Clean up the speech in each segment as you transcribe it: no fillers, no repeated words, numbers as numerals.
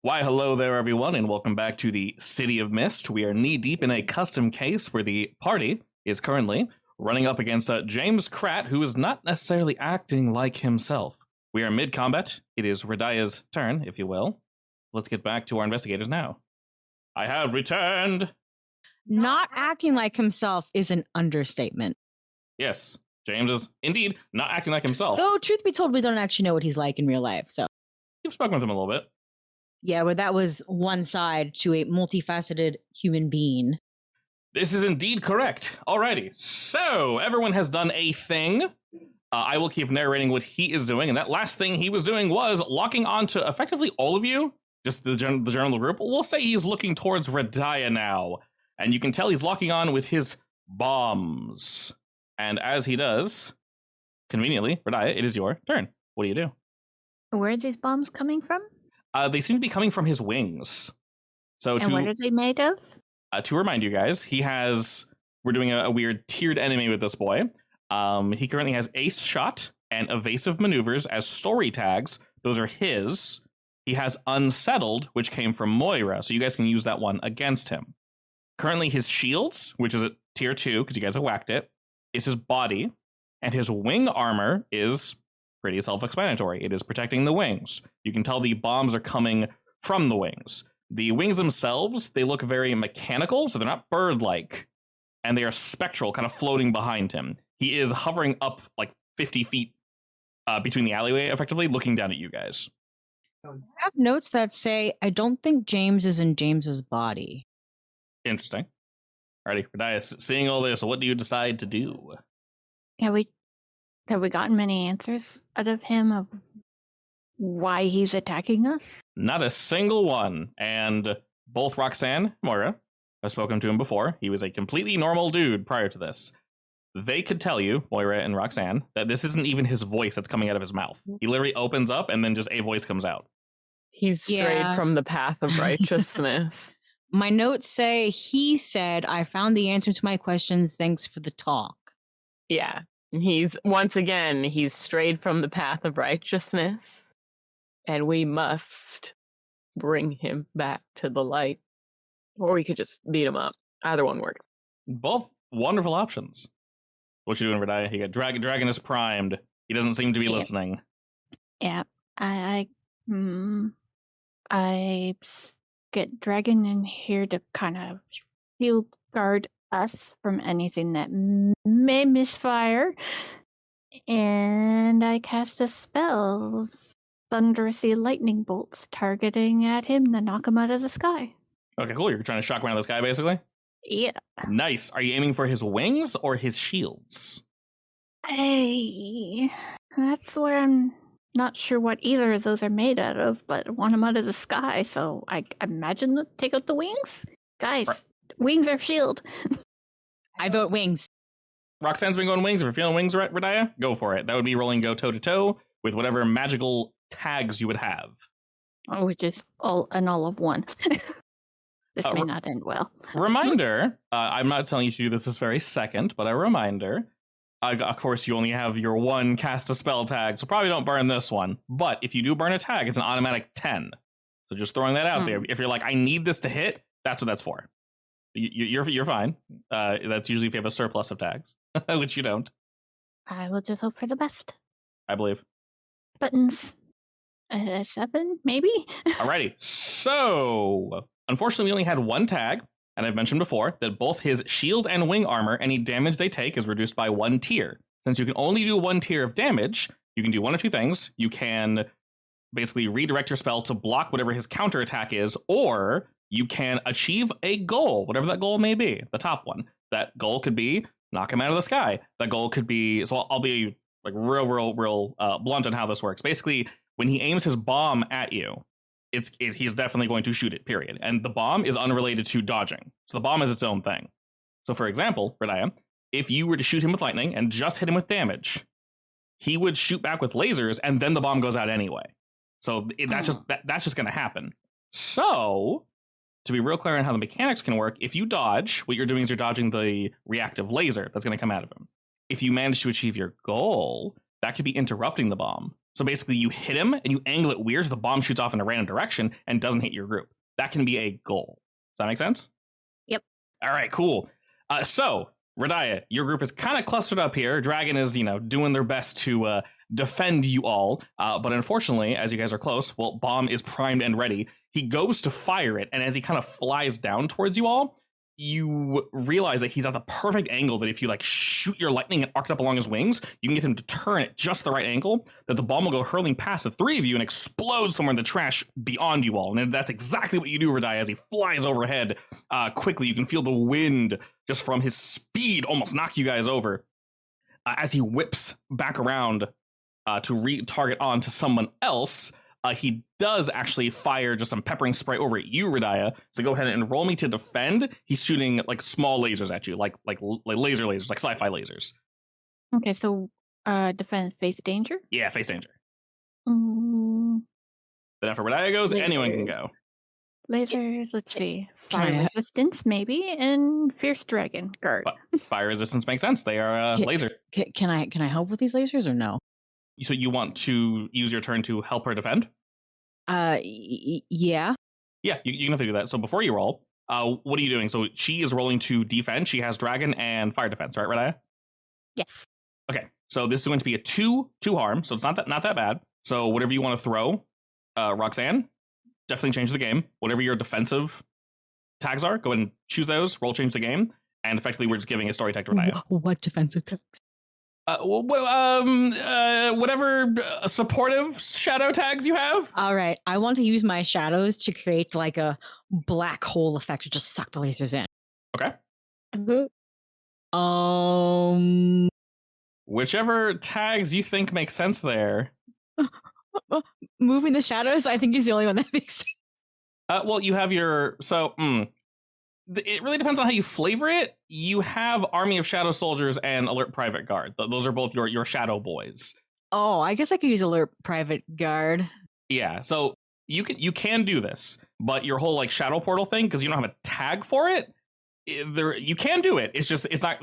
Why, hello there, everyone, and welcome back to the City of Mist. We are knee-deep in a custom case where the party is currently running up against James Kratt, who is not necessarily acting like himself. We are mid-combat. It is Radia's turn, if you will. Let's get back to our investigators now. I have returned! Not acting like himself is an understatement. Yes, James is indeed not acting like himself. Though, truth be told, we don't actually know what he's like in real life, so. You've spoken with him a little bit. Yeah, but that was one side to a multifaceted human being. This is indeed correct. Alrighty, so everyone has done a thing. I will keep narrating what he is doing, and that last thing he was doing was locking onto effectively all of you, just the general group. We'll say he's looking towards Radia now, and you can tell he's locking on with his bombs. And as he does, conveniently, Radia, it is your turn. What do you do? Where are these bombs coming from? They seem to be coming from his wings. So and what are they made of? To remind you guys, we're doing a weird tiered enemy with this boy. He currently has Ace Shot and Evasive Maneuvers as story tags. Those are his. He has Unsettled, which came from Moira, so you guys can use that one against him. Currently, his shields, which is at tier 2, because you guys have whacked it, is his body, and his wing armor is pretty self-explanatory. It is protecting the wings. You can tell the bombs are coming from the wings. The wings themselves, they look very mechanical, so they're not bird-like, and they are spectral, kind of floating behind him. He is hovering up like 50 feet between the alleyway, effectively, looking down at you guys. I have notes that say, I don't think James is in James's body. Interesting. Alrighty, Radius, seeing all this, what do you decide to do? Have we gotten many answers out of him of why he's attacking us? Not a single one. And both Roxanne and Moira have spoken to him before. He was a completely normal dude prior to this. They could tell you, Moira and Roxanne, that this isn't even his voice that's coming out of his mouth. He literally opens up and then just a voice comes out. He's strayed from the path of righteousness. My notes say, he said, I found the answer to my questions. Thanks for the talk. Yeah. He's strayed from the path of righteousness, and we must bring him back to the light. Or we could just beat him up. Either one works. Both wonderful options. What you doing, Radia? You got Dragon is primed. He doesn't seem to be listening. Yeah, I get Dragon in here to kind of shield guard us from anything that may misfire, and I cast a spell, thunderously lightning bolts, targeting at him to knock him out of the sky. Okay, cool. You're trying to shock him out of the sky, basically? Yeah. Nice. Are you aiming for his wings or his shields? That's where I'm not sure what either of those are made out of, but I want him out of the sky, so I imagine take out the wings? Guys, wings are shield. I vote wings. Roxanne's been going wings. If you're feeling wings, Radia, go for it. That would be rolling go toe-to-toe with whatever magical tags you would have. Oh, which is all of one. This may not end well. Reminder, I'm not telling you to do this very second, but a reminder. Of course, you only have your one cast a spell tag, so probably don't burn this one. But if you do burn a tag, it's an automatic 10. So just throwing that out there. If you're like, I need this to hit, that's what that's for. You're fine. That's usually if you have a surplus of tags, which you don't. I will just hope for the best. I believe. Buttons. 7, maybe? Alrighty. So, unfortunately, we only had one tag, and I've mentioned before that both his shield and wing armor, any damage they take is reduced by 1 tier. Since you can only do 1 tier of damage, you can do one of two things. You can basically redirect your spell to block whatever his counterattack is, or you can achieve a goal, whatever that goal may be, the top one. That goal could be knock him out of the sky. That goal could be, so I'll be like real blunt on how this works. Basically, when he aims his bomb at you, he's definitely going to shoot it, period. And the bomb is unrelated to dodging. So the bomb is its own thing. So for example, Radia, if you were to shoot him with lightning and just hit him with damage, he would shoot back with lasers and then the bomb goes out anyway. So that's just going to happen. So to be real clear on how the mechanics can work, if you dodge, what you're doing is you're dodging the reactive laser that's going to come out of him. If you manage to achieve your goal, that could be interrupting the bomb. So basically, you hit him and you angle it weird so the bomb shoots off in a random direction and doesn't hit your group. That can be a goal. Does that make sense? Yep. All right, cool. So, Radiah, your group is kind of clustered up here. Dragon is, doing their best to defend you all. But unfortunately, as you guys are close, well, bomb is primed and ready. He goes to fire it, and as he kind of flies down towards you all, you realize that he's at the perfect angle that if you shoot your lightning and arc it up along his wings, you can get him to turn at just the right angle, that the bomb will go hurling past the three of you and explode somewhere in the trash beyond you all. And that's exactly what you do, Radiah, as he flies overhead quickly. You can feel the wind just from his speed almost knock you guys over. As he whips back around to re-target onto someone else, he does actually fire just some peppering spray over at you, Radiah. So go ahead and roll me to defend. He's shooting small lasers at you, like laser lasers, like sci-fi lasers. Okay, so defend face danger? Yeah, face danger. Mm, Then after Radiah goes, anyone can go. lasers, let's see. Fire Try it. resistance, maybe, and fierce dragon guard. Fire resistance makes sense. They are laser. Can I help with these lasers or no? So you want to use your turn to help her defend? Yeah. Yeah, you can have to do that. So before you roll, what are you doing? So she is rolling to defend. She has dragon and fire defense, right, Radiah? Yes. Okay, so this is going to be a 2 harm, so it's not that bad. So whatever you want to throw, Roxanne, definitely change the game. Whatever your defensive tags are, go ahead and choose those, roll change the game, and effectively we're just giving a story tag to Radiah. What defensive tags? Whatever supportive shadow tags you have. All right, I want to use my shadows to create a black hole effect to just suck the lasers in. Okay. Whichever tags you think make sense there. Moving the shadows, I think is the only one that makes sense. Well, you have your it really depends on how you flavor it. You have Army of Shadow Soldiers and Alert Private Guard. Those are both your shadow boys. Oh, I guess I could use Alert Private Guard. Yeah, so you can do this, but your whole shadow portal thing, because you don't have a tag for it, you can do it. It's just it's not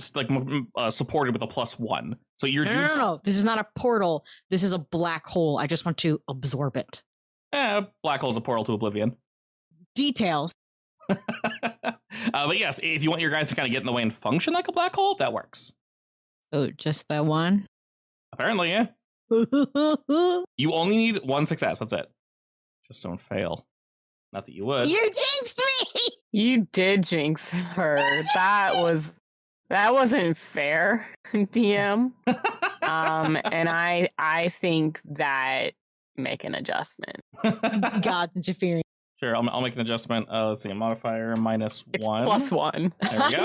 supported with a +1. So you're No. This is not a portal. This is a black hole. I just want to absorb it. Black hole's a portal to oblivion. Details. But yes, if you want your guys to kind of get in the way and function like a black hole, that works. So just that one. Apparently, yeah. You only need 1 success. That's it. Just don't fail. Not that you would. You jinxed me. You did jinx her. That wasn't fair, DM. And I think that make an adjustment. God's interfering. Sure, I'll make an adjustment. Let's see, a modifier -1. It's +1. There we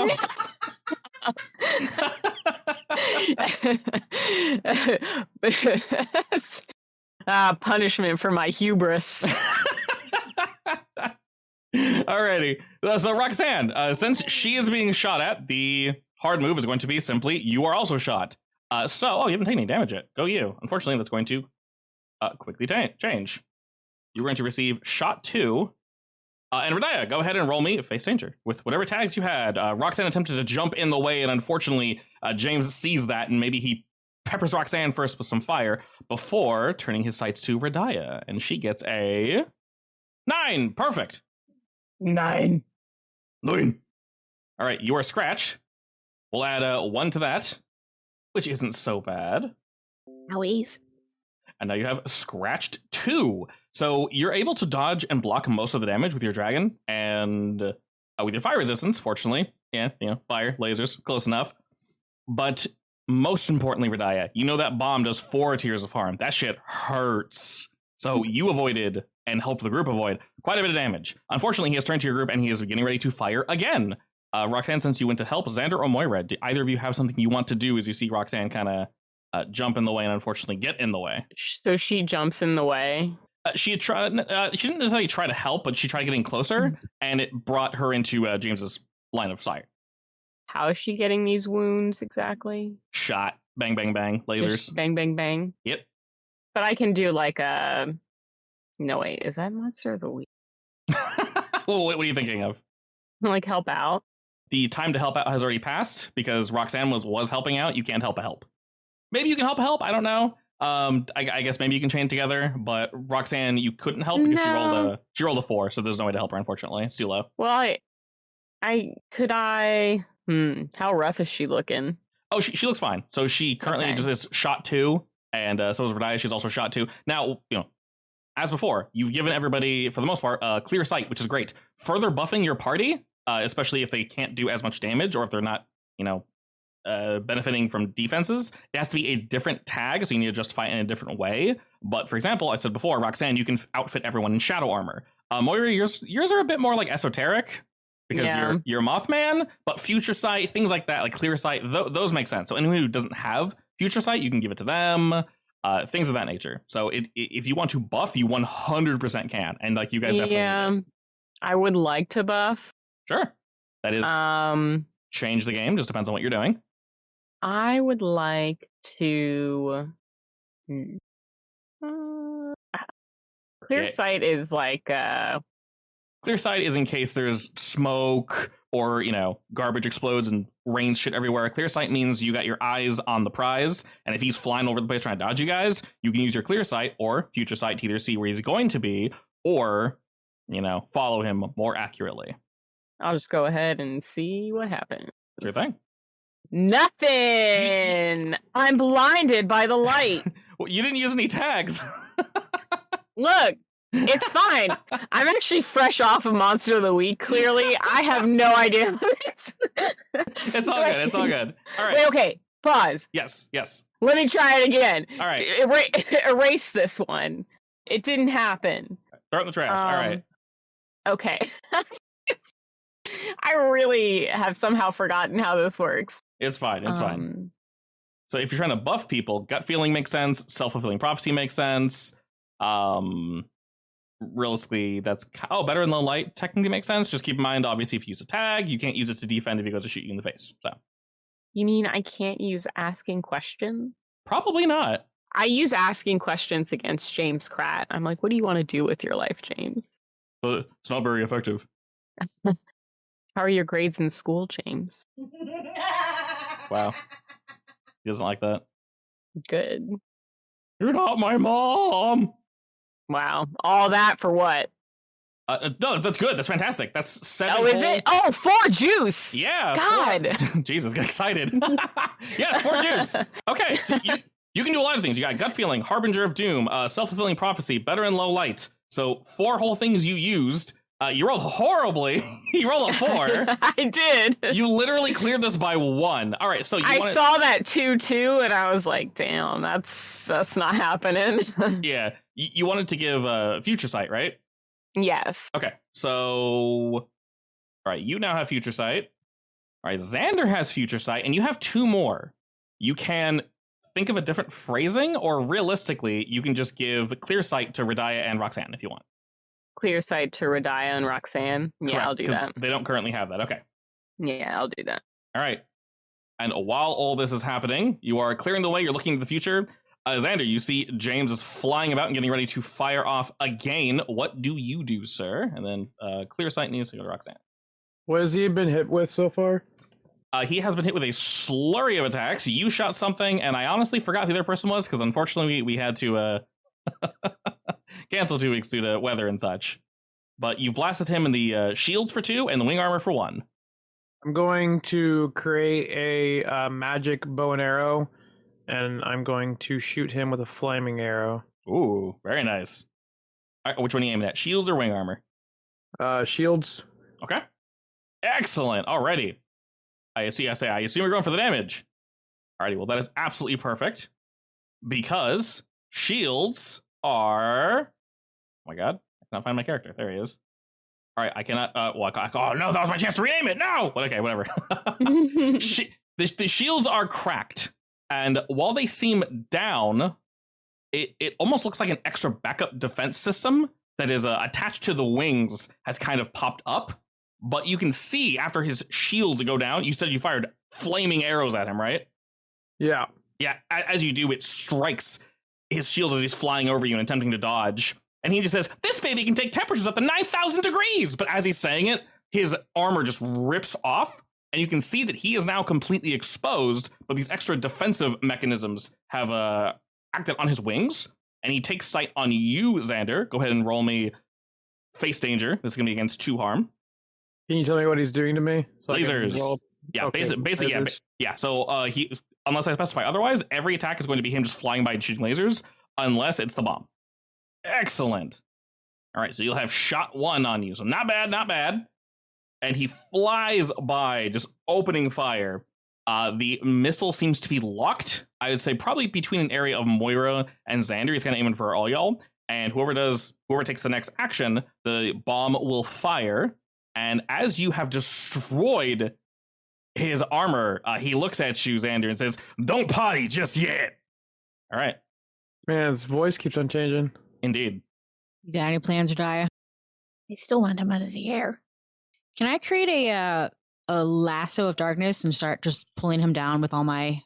go. Punishment for my hubris. Alrighty. So Roxanne, since she is being shot at, the hard move is going to be simply you are also shot. You haven't taken any damage yet. Go you. Unfortunately, that's going to quickly change. You're going to receive shot 2. And Radiah, go ahead and roll me face danger with whatever tags you had. Roxanne attempted to jump in the way, and unfortunately, James sees that, and maybe he peppers Roxanne first with some fire before turning his sights to Radiah, and she gets a 9. Perfect. 9. All right, you are scratched. We'll add 1 to that, which isn't so bad. Owies. And now you have scratched 2. So you're able to dodge and block most of the damage with your dragon and with your fire resistance, fortunately. Yeah, fire, lasers, close enough. But most importantly, Radiah, that bomb does 4 tiers of harm. That shit hurts. So you avoided and helped the group avoid quite a bit of damage. Unfortunately, he has turned to your group and he is getting ready to fire again. Roxanne, since you went to help, Xander or Moira, do either of you have something you want to do as you see Roxanne kind of jump in the way and unfortunately get in the way? So she jumps in the way. She didn't necessarily try to help, but she tried getting closer, and it brought her into James's line of sight. How is she getting these wounds exactly? Shot. Bang, bang, bang. Lasers. Just bang, bang, bang. Yep. But I can do no, wait, is that monster of the week? Well, what are you thinking of? Help out? The time to help out has already passed because Roxanne was helping out. You can't help a help. Maybe you can help a help. I don't know. I guess maybe you can chain together, but Roxanne, you couldn't help because she rolled a 4, so there's no way to help her, unfortunately. It's too low. Well, how rough is she looking? Oh, she looks fine. So she currently just is shot 2, and so is Radia. She's also shot 2. Now, as before, you've given everybody, for the most part, clear sight, which is great. Further buffing your party, especially if they can't do as much damage or if they're not, benefiting from defenses, it has to be a different tag, so you need to justify it in a different way. But for example, I said before, Roxanne, you can outfit everyone in shadow armor. Moira, yours are a bit more like esoteric because you're Mothman, but future sight, things like that, like clear sight, those make sense. So anyone who doesn't have future sight, you can give it to them. Things of that nature. So if you want to buff, you 100% can, and like you guys definitely. Yeah, I would like to buff. Sure, that is change the game. Just depends on what you're doing. I would like to. Clear sight is like. Clear sight is in case there's smoke or, garbage explodes and rains shit everywhere. Clear sight means you got your eyes on the prize, and if he's flying over the place trying to dodge you guys, you can use your clear sight or future sight to either see where he's going to be or, follow him more accurately. I'll just go ahead and see what happens. Sure thing. Nothing! I'm blinded by the light. Well, you didn't use any tags. Look! It's fine. I'm actually fresh off of Monster of the Week, clearly. I have no idea. It's all good. It's all good. All right. Wait, okay. Pause. Yes. Let me try it again. All right. Erase this one. It didn't happen. Throw it in the trash. All right. Okay. I really have somehow forgotten how this works. It's fine. It's fine. So if you're trying to buff people, gut feeling makes sense. Self-fulfilling prophecy makes sense. Realistically, that's better in low light technically makes sense. Just keep in mind, obviously, if you use a tag, you can't use it to defend if he goes to shoot you in the face. So you mean I can't use asking questions? Probably not. I use asking questions against James Kratt. I'm like, what do you want to do with your life, James? But it's not very effective. How are your grades in school, James? Wow. He doesn't like that. Good. You're not my mom. Wow. All that for what? No, that's good. That's fantastic. That's 7. Oh, is it? Oh, 4 juice. Yeah. God. 4. Jesus, get excited. Yeah, 4 juice. Okay, so you can do a lot of things. You got gut feeling, harbinger of doom, self-fulfilling prophecy, better in low light. So 4 whole things you used. You rolled horribly. You rolled a 4. I did. You literally cleared this by 1. All right, so I saw that 2-2, and I was like, "Damn, that's not happening." Yeah, you wanted to give future sight, right? Yes. Okay, so all right, you now have future sight. All right, Xander has future sight, and you have 2 more. You can think of a different phrasing, or realistically, you can just give clear sight to Radia and Roxanne if you want. Clear sight to Radia and Roxanne. Yeah, Correct, I'll do that. They don't currently have that. Okay. Yeah, I'll do that. All right. And while all this is happening, you are clearing the way. You're looking to the future. Xander, you see James is flying about and getting ready to fire off again. What do you do, sir? And then clear sight needs to go to Roxanne. What has he been hit with so far? He has been hit with a slurry of attacks. You shot something, and I honestly forgot who their person was because unfortunately we had to cancel 2 weeks due to weather and such. But you blasted him in the shields for 2 and the wing armor for 1. I'm going to create a magic bow and arrow, and I'm going to shoot him with a flaming arrow. Ooh, very nice. All right, which one are you aiming at? Shields or wing armor? Shields. Okay. Excellent. Alrighty. I assume you're going for the damage. Alrighty, well that is absolutely perfect. Because shields are... Oh my god. I cannot find my character. There he is. Alright, I cannot... oh no, that was my chance to rename it! No! But okay, whatever. The shields are cracked. And while they seem down, it almost looks like an extra backup defense system that is attached to the wings has kind of popped up. But you can see after his shields go down, you said you fired flaming arrows at him, right? Yeah. Yeah, as you do, it strikes his shields as he's flying over you and attempting to dodge. And he just says, this baby can take temperatures up to 9,000 degrees. But as he's saying it, his armor just rips off. And you can see that he is now completely exposed. But these extra defensive mechanisms have acted on his wings, and he takes sight on you, Xander. Go ahead and roll me face danger. This is going to be against 2 harm. Can you tell me what he's doing to me? So Lasers. Yeah, Okay, basic, yeah, lasers. yeah. So he, unless I specify otherwise, every attack is going to be him just flying by and shooting lasers, unless it's the bomb. Excellent. All right, so you'll have shot 1 on you. So not bad, not bad. And he flies by, just opening fire. The missile seems to be locked. I would say probably between an area of Moira and Xander. He's kind of aiming for all y'all. And whoever takes the next action, the bomb will fire. And as you have destroyed his armor, he looks at you, Xander, and says, "Don't potty just yet." All right. Man, his voice keeps on changing. Indeed. You got any plans, Radiah? I still want him out of the air. Can I create a lasso of darkness and start just pulling him down with all my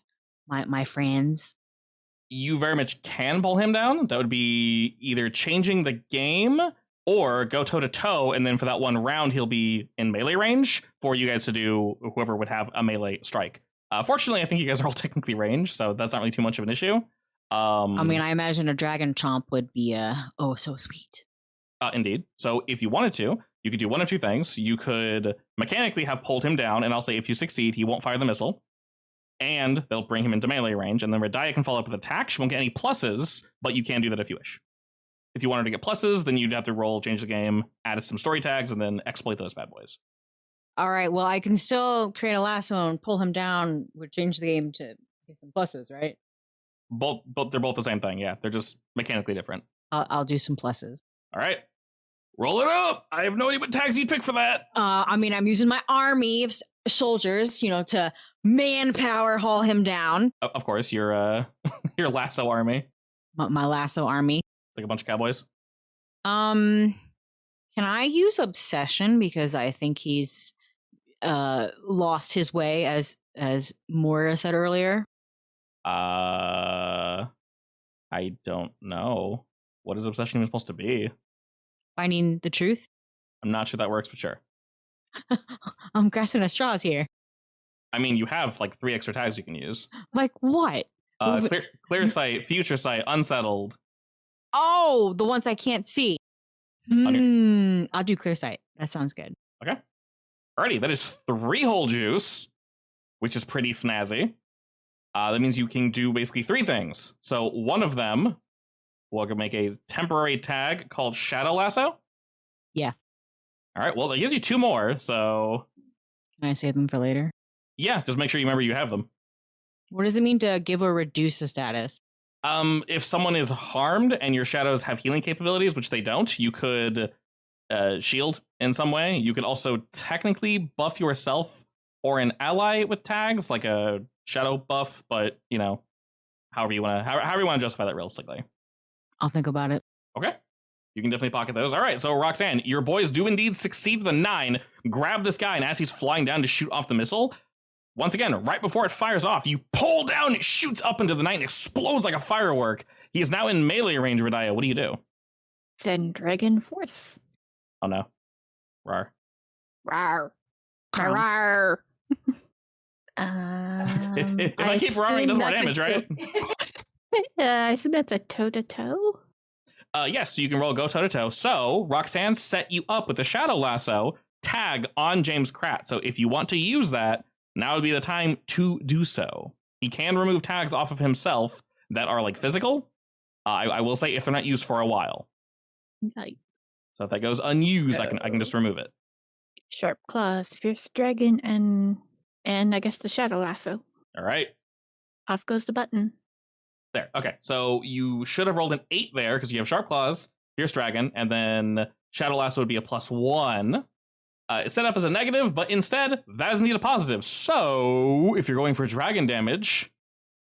friends? You very much can pull him down. That would be either changing the game or go toe-to-toe, and then for that one round, he'll be in melee range for you guys to do, whoever would have a melee strike. Fortunately, I think you guys are all technically ranged, so that's not really too much of an issue. I mean, I imagine a dragon chomp would be oh so sweet. Indeed. So if you wanted to, you could do one of 2 things. You could mechanically have pulled him down, and I'll say if you succeed, he won't fire the missile. And they'll bring him into melee range, and then Radiah can follow up with attack. She won't get any pluses, but you can do that if you wish. If you wanted to get pluses, then you'd have to roll, change the game, add some story tags, and then exploit those bad boys. All right, well, I can still create a lasso and pull him down. We'll change the game to get some pluses, right? They're both the same thing, yeah. They're just mechanically different. I'll do some pluses. All right. Roll it up! I have no idea what tags you'd pick for that. I mean, I'm using my army of soldiers, to manpower haul him down. Of course, your lasso army. My lasso army. It's like a bunch of cowboys. Can I use obsession because I think he's lost his way, as Moira said earlier? I don't know. What is obsession even supposed to be? Finding the truth? I'm not sure that works, but sure. I'm grasping at straws here. I mean, you have like 3 extra tags you can use. Like what? Clear sight, future sight, unsettled. Oh, the ones I can't see. I'll do clear sight. That sounds good. Okay. Alrighty, that is 3 whole juice, which is pretty snazzy. That means you can do basically 3 things. So one of them, we'll make a temporary tag called Shadow Lasso. Yeah. All right, well, that gives you 2 more, so... Can I save them for later? Yeah, just make sure you remember you have them. What does it mean to give or reduce a status? If someone is harmed and your shadows have healing capabilities, which they don't, you could shield in some way. You could also technically buff yourself or an ally with tags, like a shadow buff, but, however you want to justify that realistically. I'll think about it. Okay. You can definitely pocket those. All right, so Roxanne, your boys do indeed succeed with a 9. Grab this guy, and as he's flying down to shoot off the missile, once again, right before it fires off, you pull down, it shoots up into the night, and explodes like a firework. He is now in melee range, Radiah. What do you do? Send Dragon forth. Oh, no. Rar. Rawr. Rawr. If I keep roaring, it does more damage, right? I assume that's a toe-to-toe? Yes, so you can roll go toe-to-toe. So, Roxanne set you up with the Shadow Lasso tag on James Kratt. So if you want to use that, now would be the time to do so. He can remove tags off of himself that are, like, physical. I will say if they're not used for a while. Like, So if that goes unused, I can just remove it. Sharp Claws, Fierce Dragon, and I guess the Shadow Lasso. All right. Off goes the button. There. Okay. So you should have rolled an 8 there because you have Sharp Claws, Fierce Dragon, and then Shadow Lasso would be a +1. It's set up as a negative, but instead, that is indeed a positive. So if you're going for dragon damage,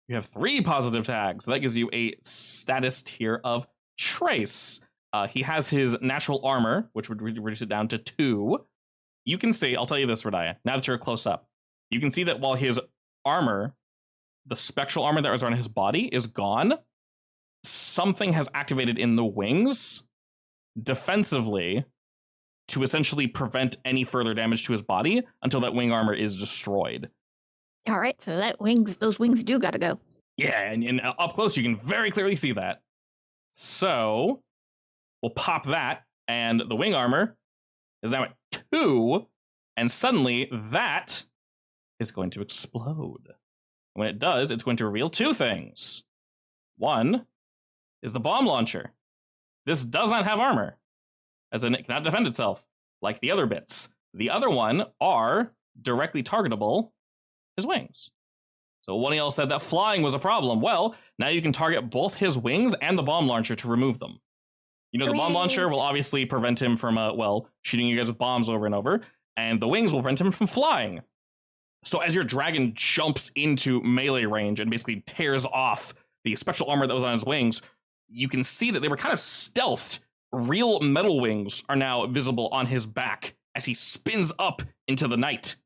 you have 3 positive tags. So that gives you a status tier of Trace. He has his natural armor, which would reduce it down to 2. You can see, I'll tell you this, Radiah, now that you're close up, you can see that while his armor, the spectral armor that was around his body, is gone, something has activated in the wings defensively to essentially prevent any further damage to his body until that wing armor is destroyed. All right, so those wings do gotta go. Yeah, and up close, you can very clearly see that. So, we'll pop that, and the wing armor is now at 2, and suddenly that is going to explode. When it does, it's going to reveal 2 things. One is the bomb launcher. This does not have armor, as in it cannot defend itself, like the other bits. The other one are directly targetable his wings. So one of y'all said that flying was a problem. Well, now you can target both his wings and the bomb launcher to remove them. You know, the bomb launcher will obviously prevent him from, shooting you guys with bombs over and over, and the wings will prevent him from flying. So as your dragon jumps into melee range and basically tears off the special armor that was on his wings, you can see that they were kind of stealthed. Real metal wings are now visible on his back as he spins up into the night.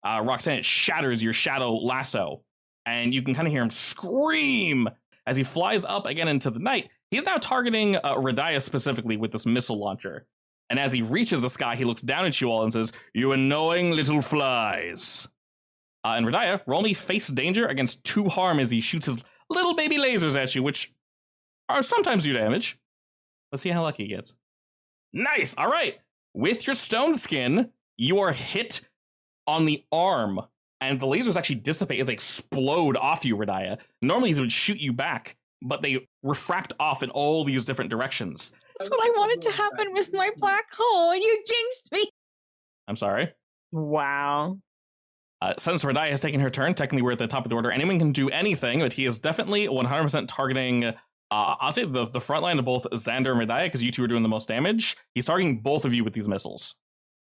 Roxanne, it shatters your shadow lasso, and you can kind of hear him scream as he flies up again into the night. He's now targeting Radiah specifically with this missile launcher. And as he reaches the sky, he looks down at you all and says, "You annoying little flies." And Radiah, roll me face danger against 2 harm as he shoots his little baby lasers at you, which are sometimes do damage. Let's see how lucky he gets. Nice! All right. With your stone skin, you are hit on the arm, and the lasers actually dissipate as they explode off you, Radiah. Normally, these would shoot you back, but they refract off in all these different directions. That's what I wanted to happen with my black hole. You jinxed me. I'm sorry. Wow. Since Radiah has taken her turn, technically we're at the top of the order. Anyone can do anything, but he is definitely 100% targeting, I'll say the front line of both Xander and Radiah, because you two are doing the most damage. He's targeting both of you with these missiles.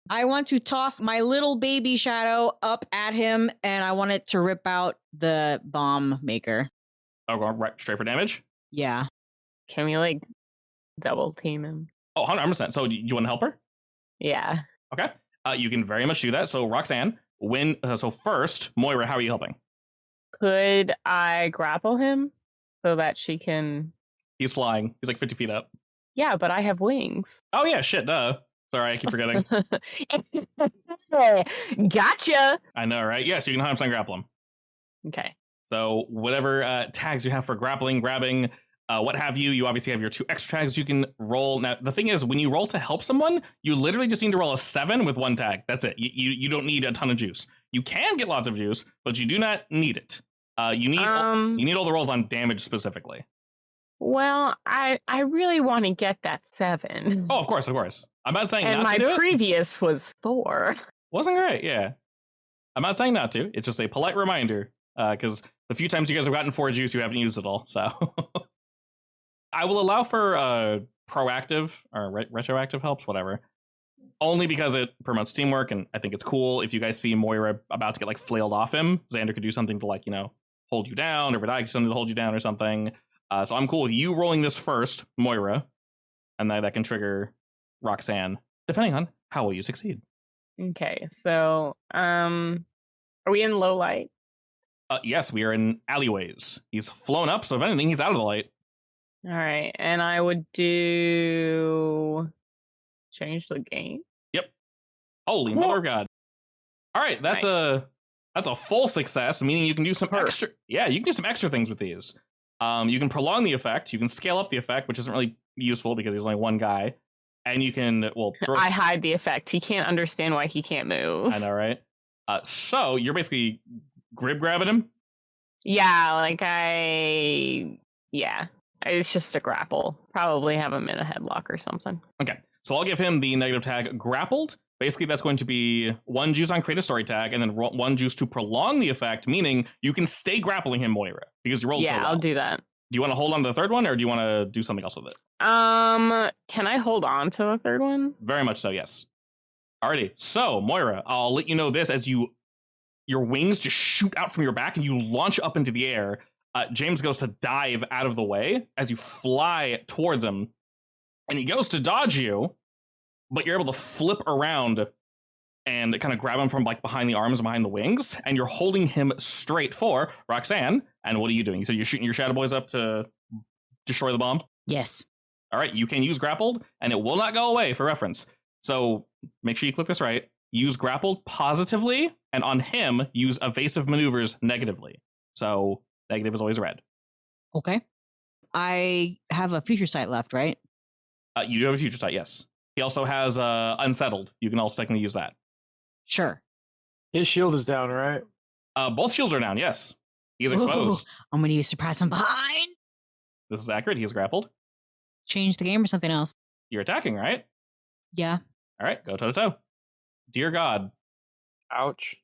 I want to toss my little baby shadow up at him, and I want it to rip out the bomb maker. Oh, going right straight for damage? Yeah. Can we, double team him? Oh, 100%. So do you want to help her? Yeah. Okay. You can very much do that. So Roxanne, so first, Moira, how are you helping? Could I grapple him so that she can... He's flying. He's like 50 feet up. Yeah, but I have wings. Oh yeah, shit, duh. Sorry, I keep forgetting. Gotcha! I know, right? Yes, you can 100% grapple him. Okay. So whatever tags you have for grappling, grabbing, what have you, you obviously have your 2 extra tags you can roll. Now, the thing is, when you roll to help someone, you literally just need to roll a 7 with 1 tag. That's it. You don't need a ton of juice. You can get lots of juice, but you do not need it. You need all the rolls on damage specifically. Well, I really want to get that 7. Oh, of course. I'm not saying and not to do it. And my previous was 4. Wasn't great, yeah. I'm not saying not to. It's just a polite reminder, because the few times you guys have gotten 4 juice, you haven't used it all, so... I will allow for proactive or retroactive helps, whatever. Only because it promotes teamwork, and I think it's cool if you guys see Moira about to get flailed off him. Xander could do something to hold you down, or Radiah could do something to hold you down or something. So I'm cool with you rolling this first, Moira, and that can trigger Roxanne, depending on how well you succeed. Okay, so are we in low light? Yes, we are in alleyways. He's flown up, so if anything, he's out of the light. All right, and I would do change the game. Yep. Holy mother of God! All right, that's a full success, meaning you can do some extra. Yeah, you can do some extra things with these. You can prolong the effect. You can scale up the effect, which isn't really useful because he's only 1 guy, and you can I hide the effect. He can't understand why he can't move. I know, right? So you're basically grib grabbing him. Yeah, it's just a grapple. Probably have him in a headlock or something. Okay, so I'll give him the negative tag grappled. Basically, that's going to be 1 juice on create a story tag, and then 1 juice to prolong the effect, meaning you can stay grappling him, Moira, because you rolled so well. Yeah, I'll do that. Do you want to hold on to the 3rd one, or do you want to do something else with it? Can I hold on to the 3rd one? Very much so, yes. Alrighty, so Moira, I'll let you know this as your wings just shoot out from your back and you launch up into the air. James goes to dive out of the way as you fly towards him, and he goes to dodge you, but you're able to flip around and kind of grab him from behind the arms and behind the wings, and you're holding him straight for Roxanne. And what are you doing? So you're shooting your shadow boys up to destroy the bomb? Yes. All right, you can use grappled, and it will not go away for reference. So make sure you click this right. Use grappled positively, and on him, use evasive maneuvers negatively. So negative is always red. Okay. I have a future sight left, right? You do have a future sight, yes. He also has unsettled. You can also technically use that. Sure. His shield is down, right? Both shields are down, yes. He's Ooh, exposed. I'm going to use surprise from behind. This is accurate. He is grappled. Change the game or something else. You're attacking, right? Yeah. All right, go toe to toe. Dear God. Ouch.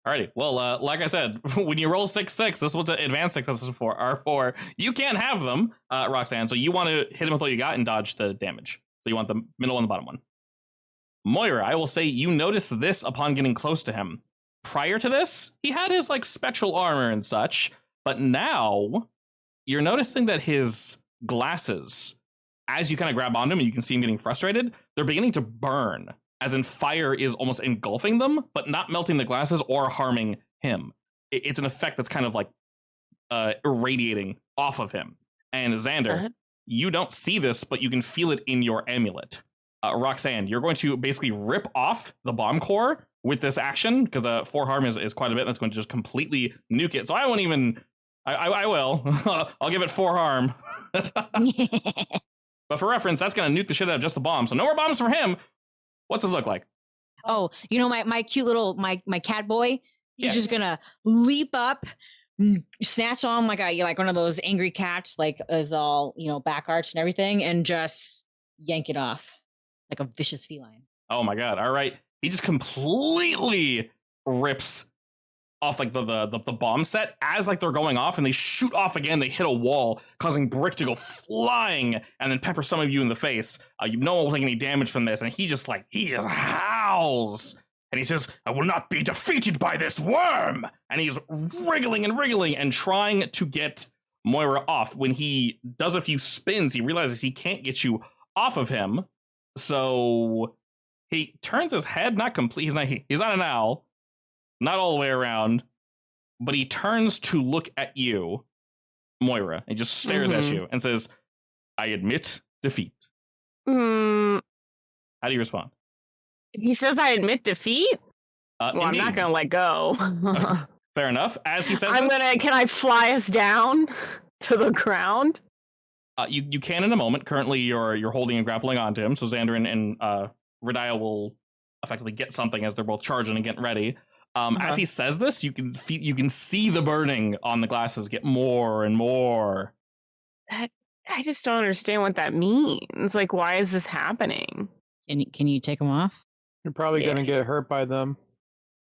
Alrighty. Well, like I said, when you roll 6-6, this is what the advanced successes are for. You can't have them, Roxanne. So you want to hit him with what you got and dodge the damage. So you want the middle and the bottom one. Moira, I will say you notice this upon getting close to him. Prior to this, he had his like spectral armor and such, but now you're noticing that his glasses, as you kind of grab onto him and you can see him getting frustrated, they're beginning to burn. As in fire is almost engulfing them, but not melting the glasses or harming him. It's an effect that's kind of like irradiating off of him. And Xander, you don't see this, but you can feel it in your amulet. Roxanne, you're going to basically rip off the bomb core with this action, because 4 harm is quite a bit, and that's going to just completely nuke it. So I won't even... I will. I'll give it 4 harm. But for reference, that's going to nuke the shit out of just the bomb. So no more bombs for him. What's this look like? Oh, you know, my cute little, my cat boy, he's Yeah. just going to leap up, snatch on like one of those angry cats, like is all, you know, back arched and everything, and just yank it off like a vicious feline. Oh my God. All right. He just completely rips off like the bomb set as like they're going off, and they shoot off again. They hit a wall, causing brick to go flying and then pepper some of you in the face. No one will take any damage from this, and he just howls. And he says, "I will not be defeated by this worm." And he's wriggling and trying to get Moira off. When he does a few spins, he realizes he can't get you off of him. So he turns his head, not complete. He's not an owl, not all the way around, but he turns to look at you, Moira, and just stares at you and says, "I admit defeat." How do you respond? He says, "I admit defeat." Well, indeed. I'm not gonna let go. Fair enough. As he says Can I fly us down to the ground? You can in a moment. Currently, you're holding and grappling onto him, so Xander and Radia will effectively get something as they're both charging and getting ready. As he says this, you can see the burning on the glasses get more and more. I just don't understand what that means. Like, why is this happening? Can you take him off? You're probably gonna get hurt by them.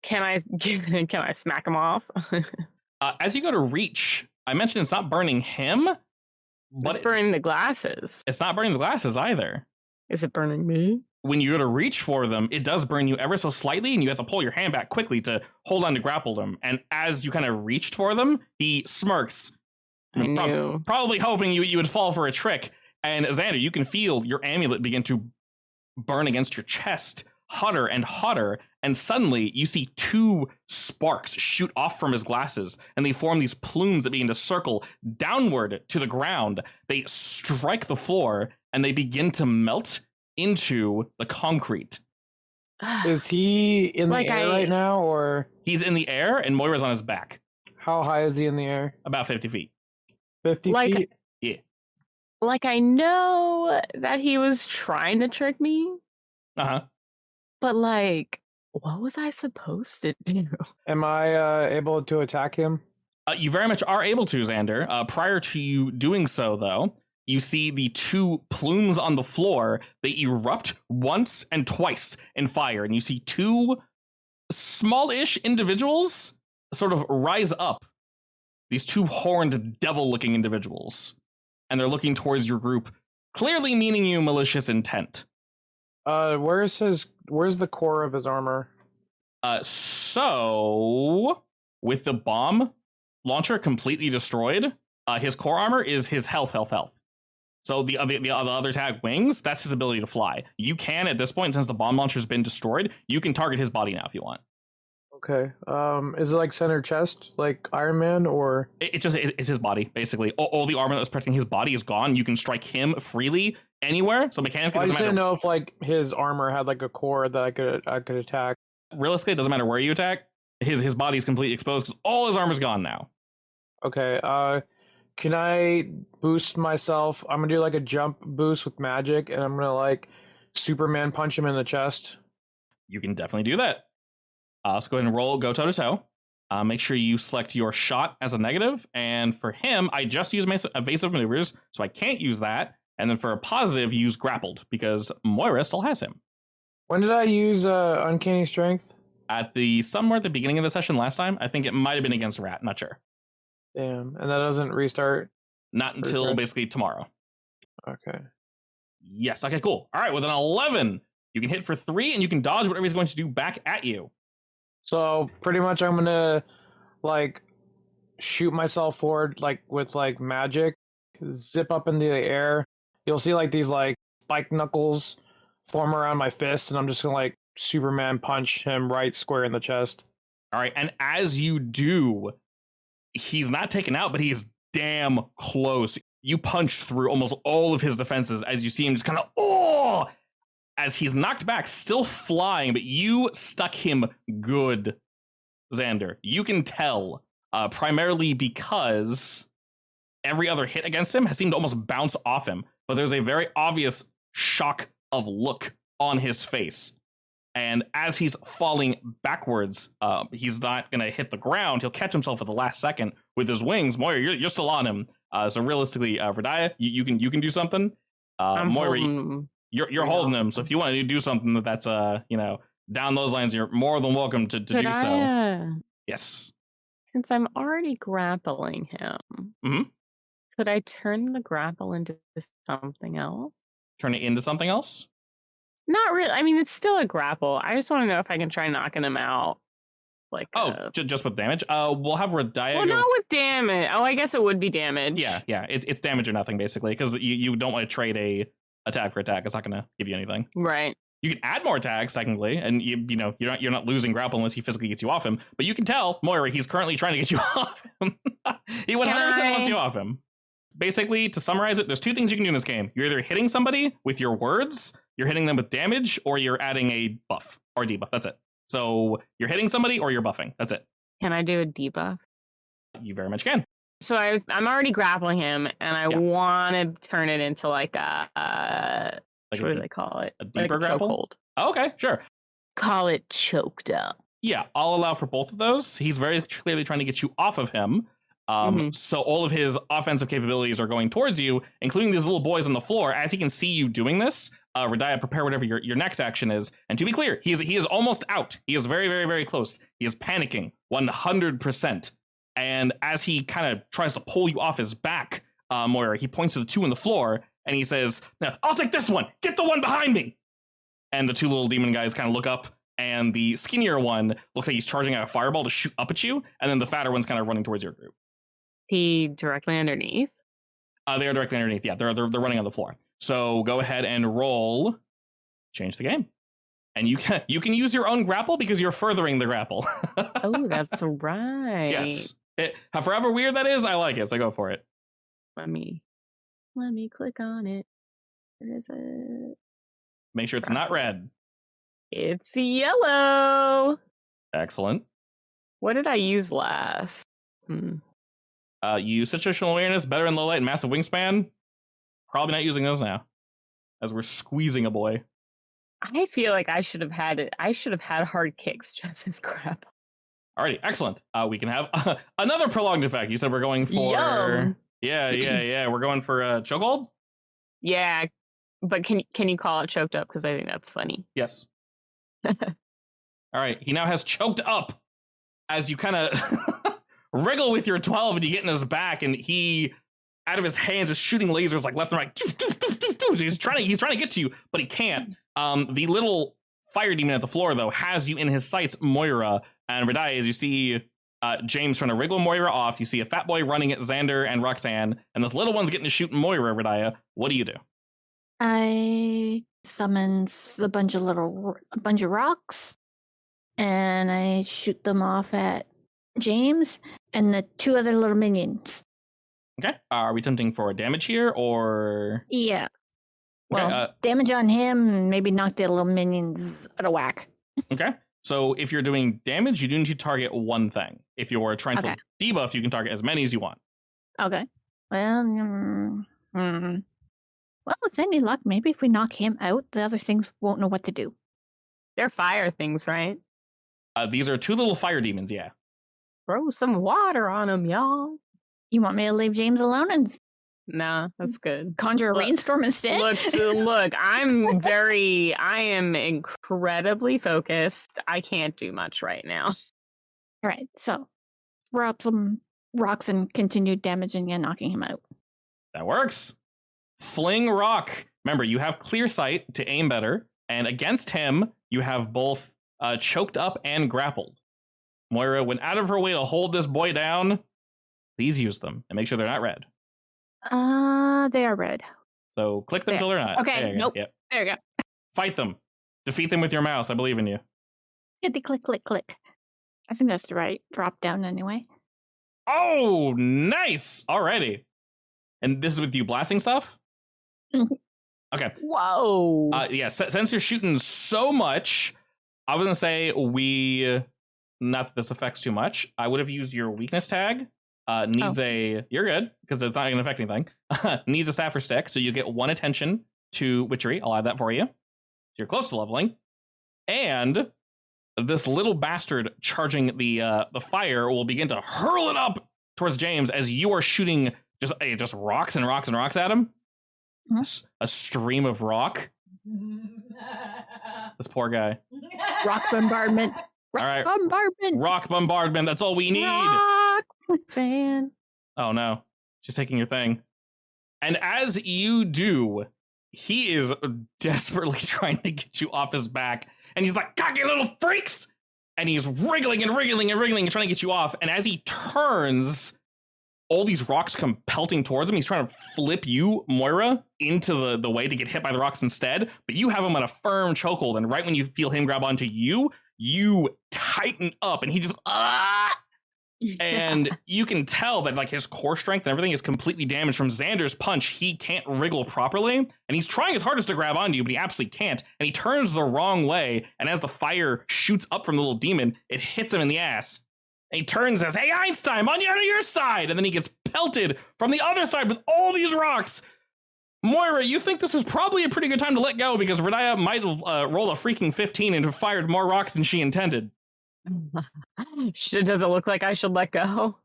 Can I smack him off? As you go to reach, I mentioned it's not burning him, but it's burning the glasses. It's not burning the glasses either. Is it burning me? When you go to reach for them, it does burn you ever so slightly, and you have to pull your hand back quickly to hold on to grapple them. And as you kind of reached for them, he smirks, probably hoping you would fall for a trick. And Xander, you can feel your amulet begin to burn against your chest, hotter and hotter, and suddenly you see 2 sparks shoot off from his glasses, and they form these plumes that begin to circle downward to the ground. They strike the floor, and they begin to melt into the concrete. Is he in the air right now, or? He's in the air, and Moira's on his back. How high is he in the air? About 50 feet. 50 feet? Yeah. Like, I know that he was trying to trick me. Uh-huh. But, like, what was I supposed to do? Am I able to attack him? You very much are able to, Xander. Prior to you doing so, though, you see the 2 plumes on the floor. They erupt once and twice in fire, and you see 2 small-ish individuals sort of rise up. These 2 horned, devil-looking individuals. And they're looking towards your group, clearly meaning you malicious intent. Where's the core of his armor? So with the bomb launcher completely destroyed, his core armor is his health. So the other tag, wings, that's his ability to fly. You can, at this point, since the bomb launcher's been destroyed, you can target his body now if you want. Okay. Is it like center chest, like Iron Man, or? It's his body, basically. All the armor that was protecting his body is gone. You can strike him freely anywhere. So mechanically, I just didn't know if like his armor had like a core that I could attack. Realistically, it doesn't matter where you attack. His body's completely exposed because all his armor's gone now. Okay. can I boost myself? I'm gonna do like a jump boost with magic, and I'm gonna like Superman punch him in the chest. You can definitely do that. So go ahead and roll, go toe to toe. Make sure you select your shot as a negative. And for him, I just use my evasive maneuvers, so I can't use that. And then for a positive, use grappled, because Moira still has him. When did I use Uncanny Strength? Somewhere at the beginning of the session last time. I think it might have been against Rat, not sure. Damn, and that doesn't restart? Not until Refresh? basically tomorrow. Okay. Yes, okay, cool. All right, with an 11, you can hit for 3, and you can dodge whatever he's going to do back at you. So pretty much I'm gonna like shoot myself forward like with like magic, zip up into the air. You'll see like these like spike knuckles form around my fist, and I'm just gonna like Superman punch him right square in the chest. All right, and as you do, he's not taken out, but he's damn close. You punch through almost all of his defenses as you see him just kind of, as he's knocked back, still flying, but you stuck him good, Xander. You can tell, primarily because every other hit against him has seemed to almost bounce off him, but there's a very obvious shock of look on his face. And as he's falling backwards, he's not going to hit the ground. He'll catch himself at the last second with his wings. Moira, you're still on him. So realistically, Radaya, you can do something. Moira, you're holding him. So if you want to do something that's down those lines, you're more than welcome to do so. Yes. Since I'm already grappling him, could I turn the grapple into something else? Turn it into something else? Not really. I mean, it's still a grapple. I just want to know if I can try knocking him out. Like, just with damage. We'll have Radaya. Well, not with damage. Oh, I guess it would be damage. Yeah. It's damage or nothing basically, because you don't want to trade a attack for attack. It's not going to give you anything. Right. You can add more attacks technically, and you're not losing grapple unless he physically gets you off him. But you can tell Moira, he's currently trying to get you off him. He 100% wants you off him. Basically, to summarize it, there's two things you can do in this game. You're either hitting somebody with your words, you're hitting them with damage, or you're adding a buff or debuff. That's it. So you're hitting somebody or you're buffing. That's it. Can I do a debuff? You very much can. So I'm already grappling him, and I want to turn it into like a what do they call it? A deeper grapple? Chokehold. Oh, okay, sure. Call it choked up. Yeah, I'll allow for both of those. He's very clearly trying to get you off of him. So all of his offensive capabilities are going towards you, including these little boys on the floor. As he can see you doing this, Radaya, prepare whatever your next action is. And to be clear, he is almost out. He is very, very, very close. He is panicking 100%. And as he kind of tries to pull you off his back, Moira, he points to the two on the floor and he says, "No, I'll take this one. Get the one behind me." And the two little demon guys kind of look up, and the skinnier one looks like he's charging out a fireball to shoot up at you, and then the fatter one's kind of running towards your group. He directly underneath? They are directly underneath. Yeah, they're running on the floor. So go ahead and roll. Change the game, and you can use your own grapple because you're furthering the grapple. Oh, that's right. Yes. However weird that is, I like it. So go for it. Let me click on it. Where is it? Make sure it's not red. It's yellow. Excellent. What did I use last? You situational awareness, better in low light, and massive wingspan. Probably not using those now, as we're squeezing a boy. I feel like I should have had it. I should have had hard kicks just as crap. Alrighty, excellent. We can have another prolonged effect. You said we're going for Yum. Yeah. We're going for chokehold. Yeah, but can you call it choked up? Because I think that's funny. Yes. All right. He now has choked up as you kind of wriggle with your 12 and you get in his back, and he, out of his hands, is shooting lasers like left and right. He's trying to get to you, but he can't. The little fire demon at the floor, though, has you in his sights, Moira. And Radaya, as you see James trying to wriggle Moira off, you see a fat boy running at Xander and Roxanne, and this little one's getting to shoot Moira, Radaya. What do you do? I summons a bunch of rocks, and I shoot them off at James and the two other little minions. Okay. Are we attempting for damage here, or? Yeah. Okay, Well, damage on him, maybe knock the little minions out of whack. Okay. So if you're doing damage, you do need to target one thing. If you're trying to debuff, you can target as many as you want. Okay. Well, well, with any luck, maybe if we knock him out, the other things won't know what to do. They're fire things, right? These are 2 little fire demons, yeah. Throw some water on them, y'all. You want me to leave James alone and Nah, that's good. conjure a Look- rainstorm instead? Look, I am incredibly focused. I can't do much right now. All right, so throw up some rocks and continue damaging and knocking him out. That works. Fling rock. Remember, you have clear sight to aim better, and against him, you have both choked up and grappled. Moira went out of her way to hold this boy down. Please use them and make sure they're not red. They are red. So click them There. till they're not. Okay, There you go. nope. Yep. There you go. Fight them. Defeat them with your mouse. I believe in you. Hit the click, click, click. I think that's the right drop down anyway. Oh, nice. Alrighty. And this is with you blasting stuff? Mhm. Okay. Whoa. Yeah, since you're shooting so much, I was going to say not that this affects too much. I would have used your weakness tag. Needs you're good, because it's not going to affect anything. Needs a staff or stick, so you get 1 attention to witchery. I'll add that for you. So you're close to leveling. And this little bastard charging the fire will begin to hurl it up towards James as you are shooting just rocks and rocks and rocks at him. Mhm. A stream of rock. This poor guy. Rock bombardment. Rock All right. bombardment. Rock bombardment. That's all we need. Rock fan. Oh no. She's taking your thing. And as you do, he is desperately trying to get you off his back. And he's like, cocky little freaks! And he's wriggling and wriggling and wriggling and trying to get you off. And as he turns, all these rocks come pelting towards him. He's trying to flip you, Moira, into the way to get hit by the rocks instead. But you have him on a firm chokehold. And right when you feel him grab onto you, you tighten up. And he just, and you can tell that like his core strength and everything is completely damaged from Xander's punch. He can't wriggle properly, and he's trying his hardest to grab onto you, but he absolutely can't. And he turns the wrong way, and as the fire shoots up from the little demon, it hits him in the ass. And he turns and says, "Hey, Einstein, on your side!" And then he gets pelted from the other side with all these rocks. Moira, you think this is probably a pretty good time to let go, because Radaya might have rolled a freaking 15 and have fired more rocks than she intended. Does it look like I should let go?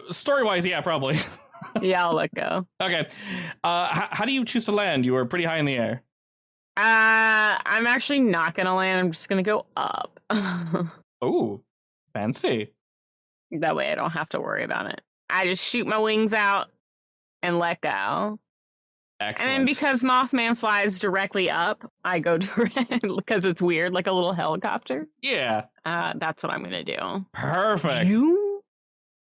Story-wise, yeah, probably. Yeah, I'll let go. Okay. How do you choose to land? You were pretty high in the air. I'm actually not gonna land. I'm just gonna go up. Ooh, fancy. That way I don't have to worry about it. I just shoot my wings out and let go. Excellent. And then because Mothman flies directly up, I go direct because it's weird, like a little helicopter. Yeah. That's what I'm gonna do. Perfect. You?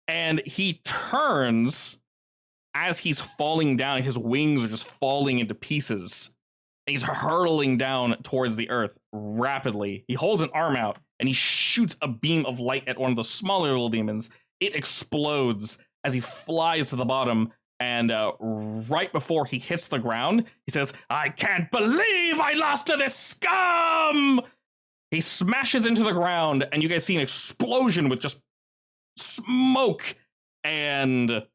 And he turns as he's falling down. His wings are just falling into pieces. And he's hurtling down towards the earth rapidly. He holds an arm out and he shoots a beam of light at one of the smaller little demons. It explodes as he flies to the bottom. And right before he hits the ground, he says, "I can't believe I lost to this scum!" He smashes into the ground, and you guys see an explosion with just smoke and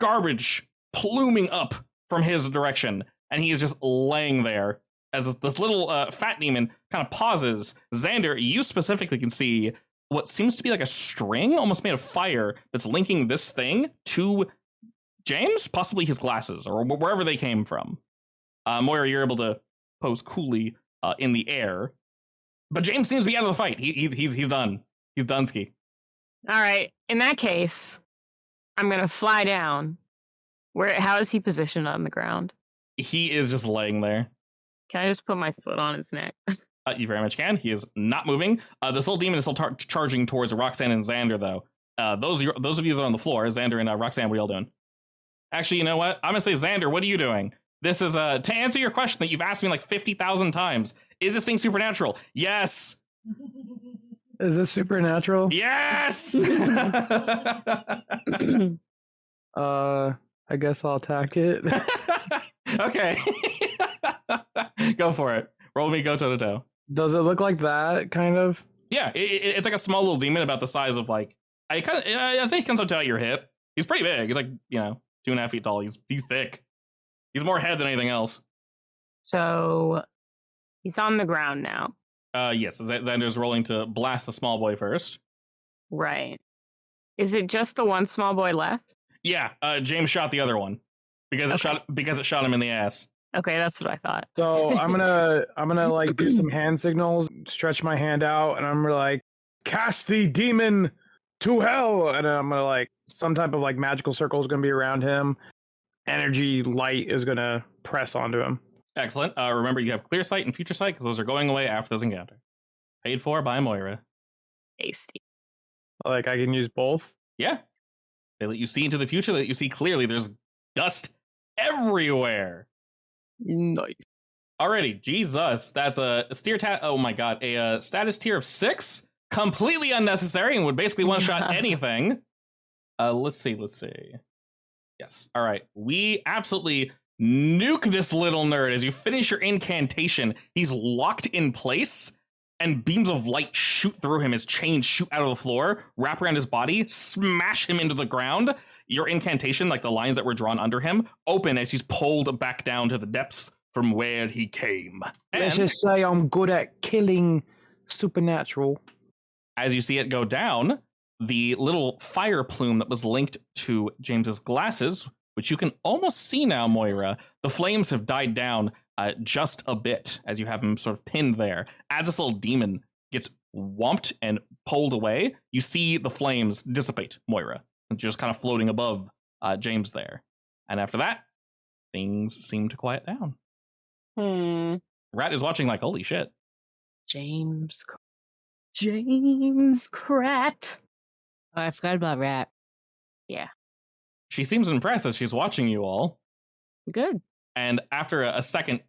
garbage pluming up from his direction. And he is just laying there as this little fat demon kind of pauses. Xander, you specifically can see what seems to be like a string almost made of fire that's linking this thing to James, possibly his glasses, or wherever they came from. Moira, you're able to pose coolly in the air. But James seems to be out of the fight. He's done. He's done-ski. All right. In that case, I'm gonna fly down. How is he positioned on the ground? He is just laying there. Can I just put my foot on his neck? You very much can. He is not moving. This little demon is still charging towards Roxanne and Xander, though. Those of you that are on the floor, Xander and Roxanne, what are y'all doing? Actually, you know what? I'm going to say, Xander, what are you doing? This is, to answer your question that you've asked me like 50,000 times. Is this thing supernatural? Yes. Is this supernatural? Yes. I guess I'll attack it. Okay. Go for it. Roll me, go toe to toe. Does it look like that, kind of? Yeah, it's like a small little demon about the size of like, I say he comes up to about your hip. He's pretty big. He's like, 2.5 feet tall. He's thick. He's more head than anything else. So he's on the ground now. Yes, Xander's rolling to blast the small boy first. Right. Is it just the one small boy left? Yeah, James shot the other one because it shot him in the ass. Okay, that's what I thought. So I'm gonna like do some hand signals, stretch my hand out, and I'm gonna like cast the demon to hell, and I'm gonna like some type of like magical circle is gonna be around him. Energy light is gonna press onto him. Excellent. Remember, you have clear sight and future sight because those are going away after this encounter. Paid for by Moira. Tasty. Like I can use both. Yeah. They let you see into the future, they let you see clearly. There's dust everywhere. Nice. Alrighty, Jesus. That's a status tier of 6. Completely unnecessary and would basically one-shot anything. Let's see. Yes. All right. We absolutely nuke this little nerd. As you finish your incantation, he's locked in place, and beams of light shoot through him as chains shoot out of the floor, wrap around his body, smash him into the ground. Your incantation, like the lines that were drawn under him, open as he's pulled back down to the depths from where he came. Let's just say I'm good at killing supernatural. As you see it go down, the little fire plume that was linked to James's glasses, which you can almost see now, Moira, the flames have died down just a bit as you have him sort of pinned there. As this little demon gets whomped and pulled away, you see the flames dissipate, Moira, just kind of floating above James there. And after that, things seem to quiet down. Rat is watching like, holy shit. James Crat. Oh, I forgot about Rat. Yeah. She seems impressed as she's watching you all. Good. And after a second,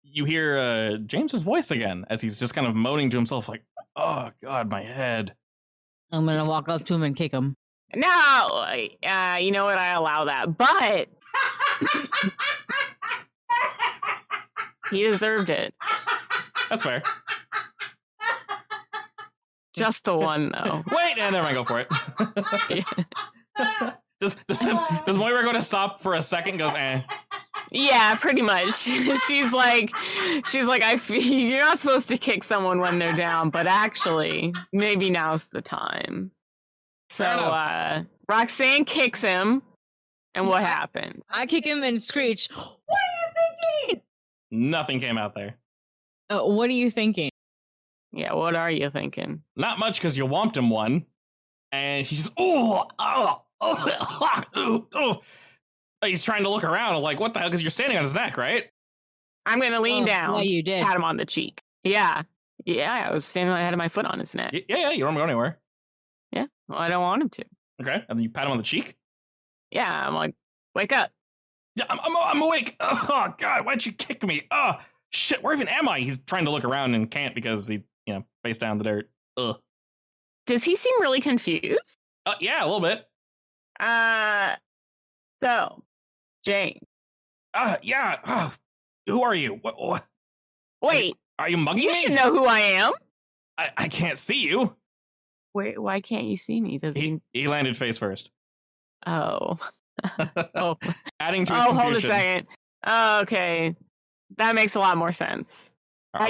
you hear James's voice again as he's just kind of moaning to himself like, oh, God, my head. I'm going to walk up to him and kick him. No, you know what? I allow that. But he deserved it. That's fair. Just the one, though. Wait, and never mind, go for it. Yeah. Does Moira go to stop for a second and goes, eh? Yeah, pretty much. She's like, I feel you're not supposed to kick someone when they're down, but actually, maybe now's the time. So, Roxanne kicks him, and what happened? I kick him and screech, what are you thinking? Nothing came out there. What are you thinking? Yeah, what are you thinking? Not much, because you whomped him one, and he's just, he's trying to look around, like, what the hell, because you're standing on his neck, right? I'm going to lean down. Yeah, you did. Pat him on the cheek. Yeah, I was standing, I had my foot on his neck. Yeah, you don't go anywhere. Yeah, well, I don't want him to. Okay, and then you pat him on the cheek? Yeah, I'm like, wake up. Yeah, I'm awake. Oh, God, why'd you kick me? Oh, shit, where even am I? He's trying to look around and can't because he, face down in the dirt. Ugh. Does he seem really confused? Yeah, a little bit. So, Jane. Yeah. Who are you? What? Wait. Are you mugging me? You should know who I am. I can't see you. Wait, why can't you see me? Does he? He landed face first. Oh. Oh. Adding to his confusion. Hold a second. Okay. That makes a lot more sense.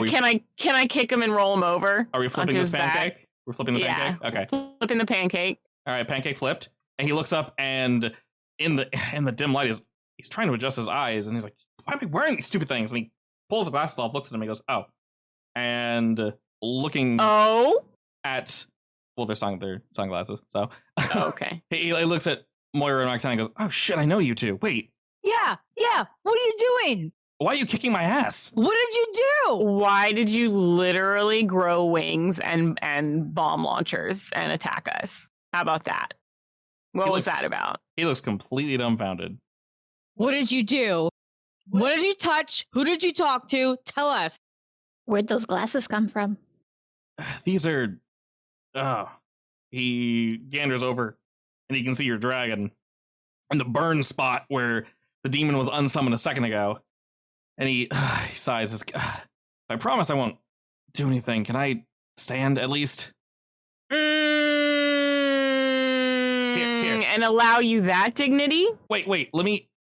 Can I kick him and roll him over? Are we flipping this pancake? Back? We're flipping the pancake? Okay. Flipping the pancake. All right, pancake flipped. And he looks up, and in the dim light, he's trying to adjust his eyes, and he's like, why am I wearing these stupid things? And he pulls the glasses off, looks at him, and he goes, oh. And looking at, well, they're sunglasses, so. Okay. he looks at Moira and Roxanne and goes, oh, shit, I know you two. Wait. Yeah. What are you doing? Why are you kicking my ass? What did you do? Why did you literally grow wings and bomb launchers and attack us? How about that? What was that about? He looks completely dumbfounded. What did you do? What did you touch? Who did you talk to? Tell us. Where'd those glasses come from? These are... He ganders over, and he can see your dragon in the burn spot where the demon was unsummoned a second ago. And he sighs, I promise I won't do anything. Can I stand at least? Here, And allow you that dignity? Wait.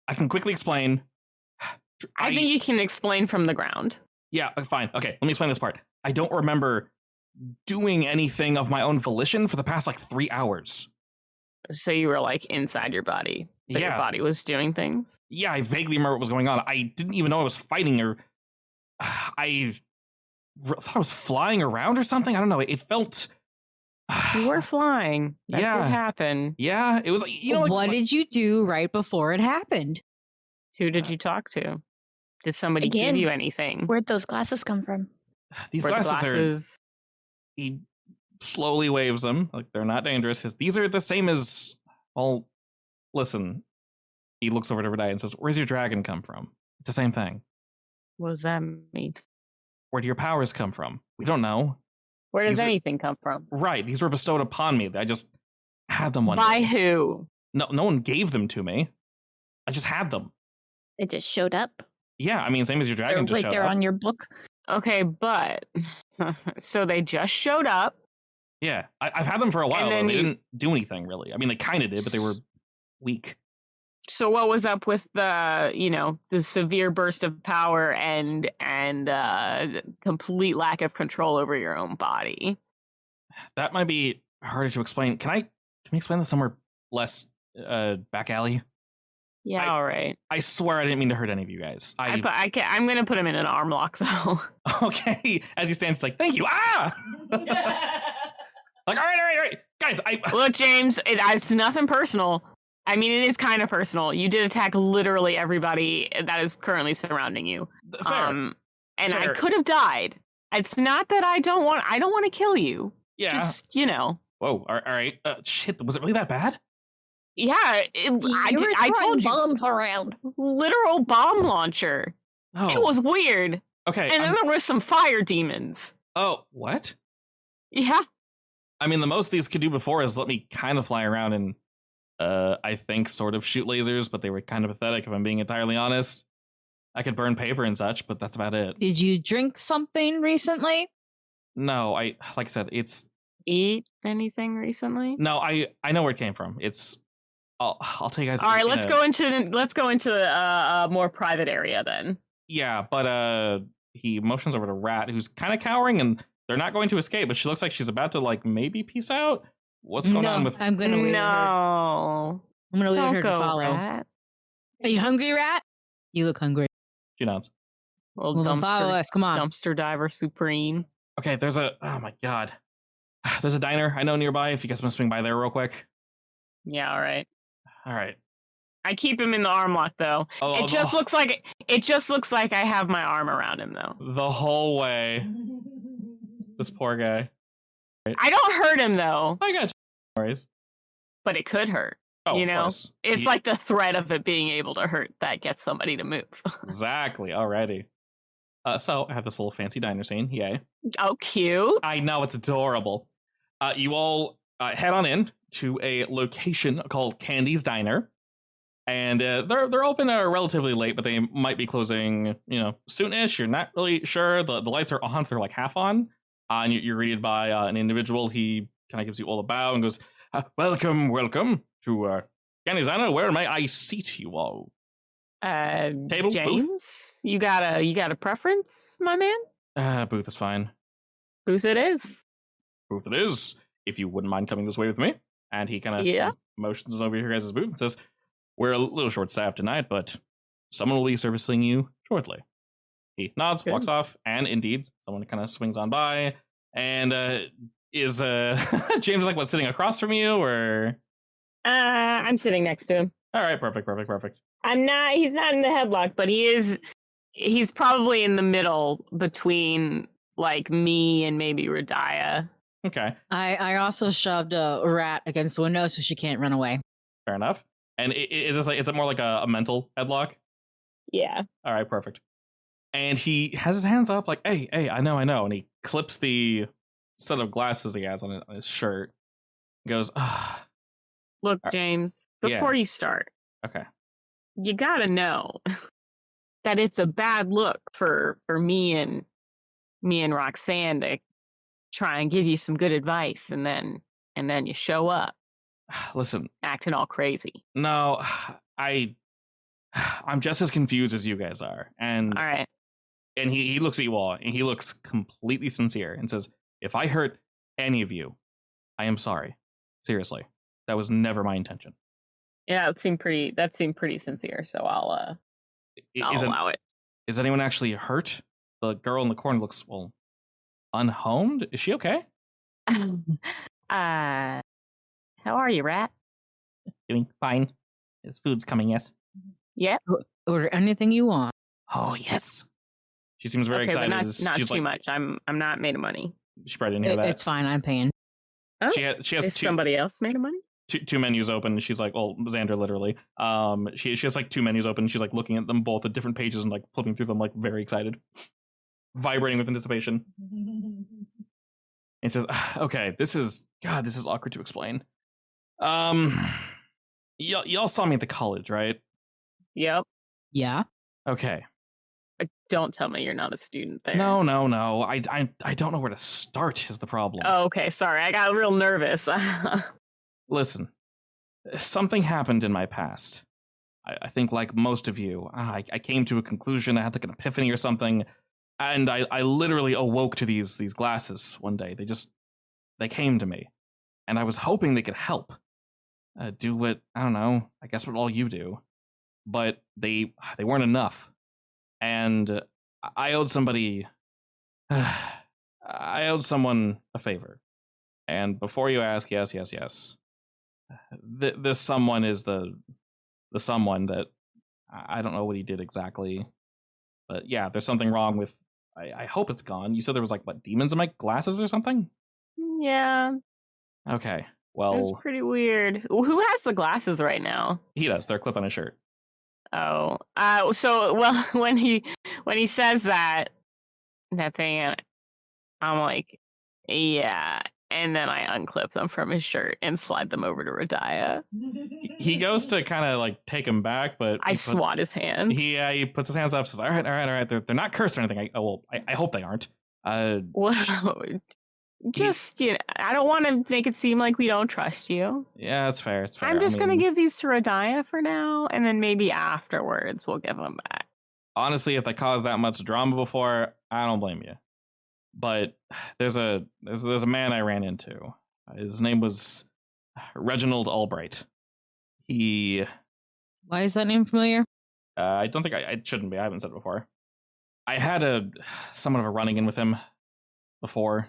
I can quickly explain. I think you can explain from the ground. Yeah, fine. Okay, let me explain this part. I don't remember doing anything of my own volition for the past 3 hours. So you were inside your body. But your body was doing things? Yeah, I vaguely remember what was going on. I didn't even know I was fighting, or I thought I was flying around or something. I don't know. It felt. You were flying. That did happen. Yeah, it was what did you do right before it happened? Who did you talk to? Did somebody give you anything? Where'd those glasses come from? These glasses are. He slowly waves them they're not dangerous. These are the same as. Well, listen. He looks over to Redeye and says, "Where's your dragon come from?" It's the same thing. What does that mean? Where do your powers come from? We don't know. Where does anything come from? Right. These were bestowed upon me. I just had them one day. By who? No one gave them to me. I just had them. They just showed up. Yeah, I mean, same as your dragon just showed up. Right there on your book. Okay, but so they just showed up. Yeah, I've had them for a while. Though. They didn't do anything really. I mean, they kind of did, but they were weak. So what was up with the severe burst of power and complete lack of control over your own body? That might be harder to explain. Can we explain this somewhere less back alley? Yeah, all right. I swear I didn't mean to hurt any of you guys. I'm going to put him in an arm lock, though. Okay. As he stands, thank you. Ah! All right. Guys, Look, James, it's nothing personal. I mean, it is kind of personal. You did attack literally everybody that is currently surrounding you. Fair. And Fair. I could have died. It's not that I don't want to kill you. Yeah. Just, Whoa, all right. Shit, was it really that bad? Yeah, I told you. Bombs around. Literal bomb launcher. Oh. It was weird. Okay. And then there was some fire demons. Oh, what? Yeah. I mean, the most these could do before is let me kind of fly around and, I think, sort of shoot lasers, but they were kind of pathetic, if I'm being entirely honest. I could burn paper and such, but that's about it. Did you drink something recently? No, like I said, it's... Eat anything recently? No, I know where it came from. It's... I'll tell you guys... All right, let's go into a more private area then. Yeah, but he motions over to Rat, who's kind of cowering, and they're not going to escape, but she looks like she's about to, maybe peace out? What's going on with... I'm going to wait. No. I'm going to leave her to Don't go, follow. Rat. Are you hungry, Rat? You look hungry. She nods. Well, Well, then follow us. Come on. Dumpster diver supreme. Okay, there's a... Oh my god. There's a diner I know nearby, if you guys want to swing by there real quick. Yeah, all right. All right. I keep him in the arm lock though. It just looks like I have my arm around him though. The whole way. This poor guy. I don't hurt him though. I got you. No worries. But it could hurt. Oh, you of know? course. It's like the threat of it being able to hurt that gets somebody to move. Exactly. Alrighty. So I have this little fancy diner scene. Yay. Oh, cute. I know, it's adorable. You all head on in to a location called Candy's Diner. And they're open relatively late, but they might be closing, soonish. You're not really sure. The lights are on. They're half on. And you're greeted by an individual. He kind of gives you all a bow and goes, welcome to Candy's Diner. Where may I seat you all? Table, James, booth? you got a preference, my man? Booth is fine. Booth it is. Booth it is. If you wouldn't mind coming this way with me. And he kind of motions over your guys' booth and says, we're a little short-staffed tonight, but someone will be servicing you shortly. He nods, walks off, and indeed, someone kind of swings on by. And is James sitting across from you, or? I'm sitting next to him. All right, perfect. He's not in the headlock, but he's probably in the middle between me and maybe Radiah. Okay. I also shoved a Rat against the window so she can't run away. Fair enough. And is it more like a mental headlock? Yeah. All right, perfect. And he has his hands up hey, I know. And he clips the set of glasses he has on his shirt. He goes, Look, James, before you start. Okay. You gotta know that it's a bad look for me and Roxanne to try and give you some good advice and then you show up. Listen, acting all crazy. no, I'm just as confused as you guys are. And All right. he looks at you all, and he looks completely sincere and says, if I hurt any of you, I am sorry. Seriously. That was never my intention. Yeah, that seemed pretty sincere, so I'll allow it. Is anyone actually hurt? The girl in the corner looks, well, unhomed? Is she okay? How are you, Rat? Doing fine. His food's coming, yes? Yep. Order anything you want. Oh, yes. She seems very Okay, but excited. not She's too like, much. I'm not made of money. she probably didn't hear that. It's fine. I'm paying. Oh, She has is somebody else made of money? two menus open. She's like, well, Xander literally. She has like two menus open. She's like looking at them both at different pages and like flipping through them, like very excited, vibrating with anticipation. And says, okay, this is awkward to explain. Y'all saw me at the college, right? Yep. Yeah. Okay. Don't tell me you're not a student there. No. I don't know where to start is the problem. Oh, okay. Sorry, I got real nervous. Listen, something happened in my past. I think like most of you, I came to a conclusion. I had like an epiphany or something, and I literally awoke to these glasses one day. They came to me, and I was hoping they could help. Do what, I don't know, I guess what all you do. But they weren't enough. And I owed somebody, I owed someone a favor. And before you ask, yes. This someone is the someone that, I don't know what he did exactly. But yeah, there's something wrong with, I hope it's gone. You said there was like, what, demons in my glasses or something? Yeah, Okay, it's well, pretty weird. Who has the glasses right now? he does. They're clipped on his shirt. Oh, so well, when he says that thing, I'm like, yeah, and then I unclip them from his shirt and slide them over to Radiah. He goes to kind of like take him back, but I swat his hand. he puts his hands up, says, all right. They're not cursed or anything. I hope they aren't. Well, just, I don't want to make it seem like we don't trust you. Yeah, it's fair. It's fair. I'm just I going to mean, give these to Radiah for now, and then maybe afterwards we'll give them back. honestly, if they caused that much drama before, I don't blame you. But there's a man I ran into. His name was Reginald Albright. He, Why is that name familiar? I don't think I shouldn't be. I haven't said it before. I had somewhat of a running in with him before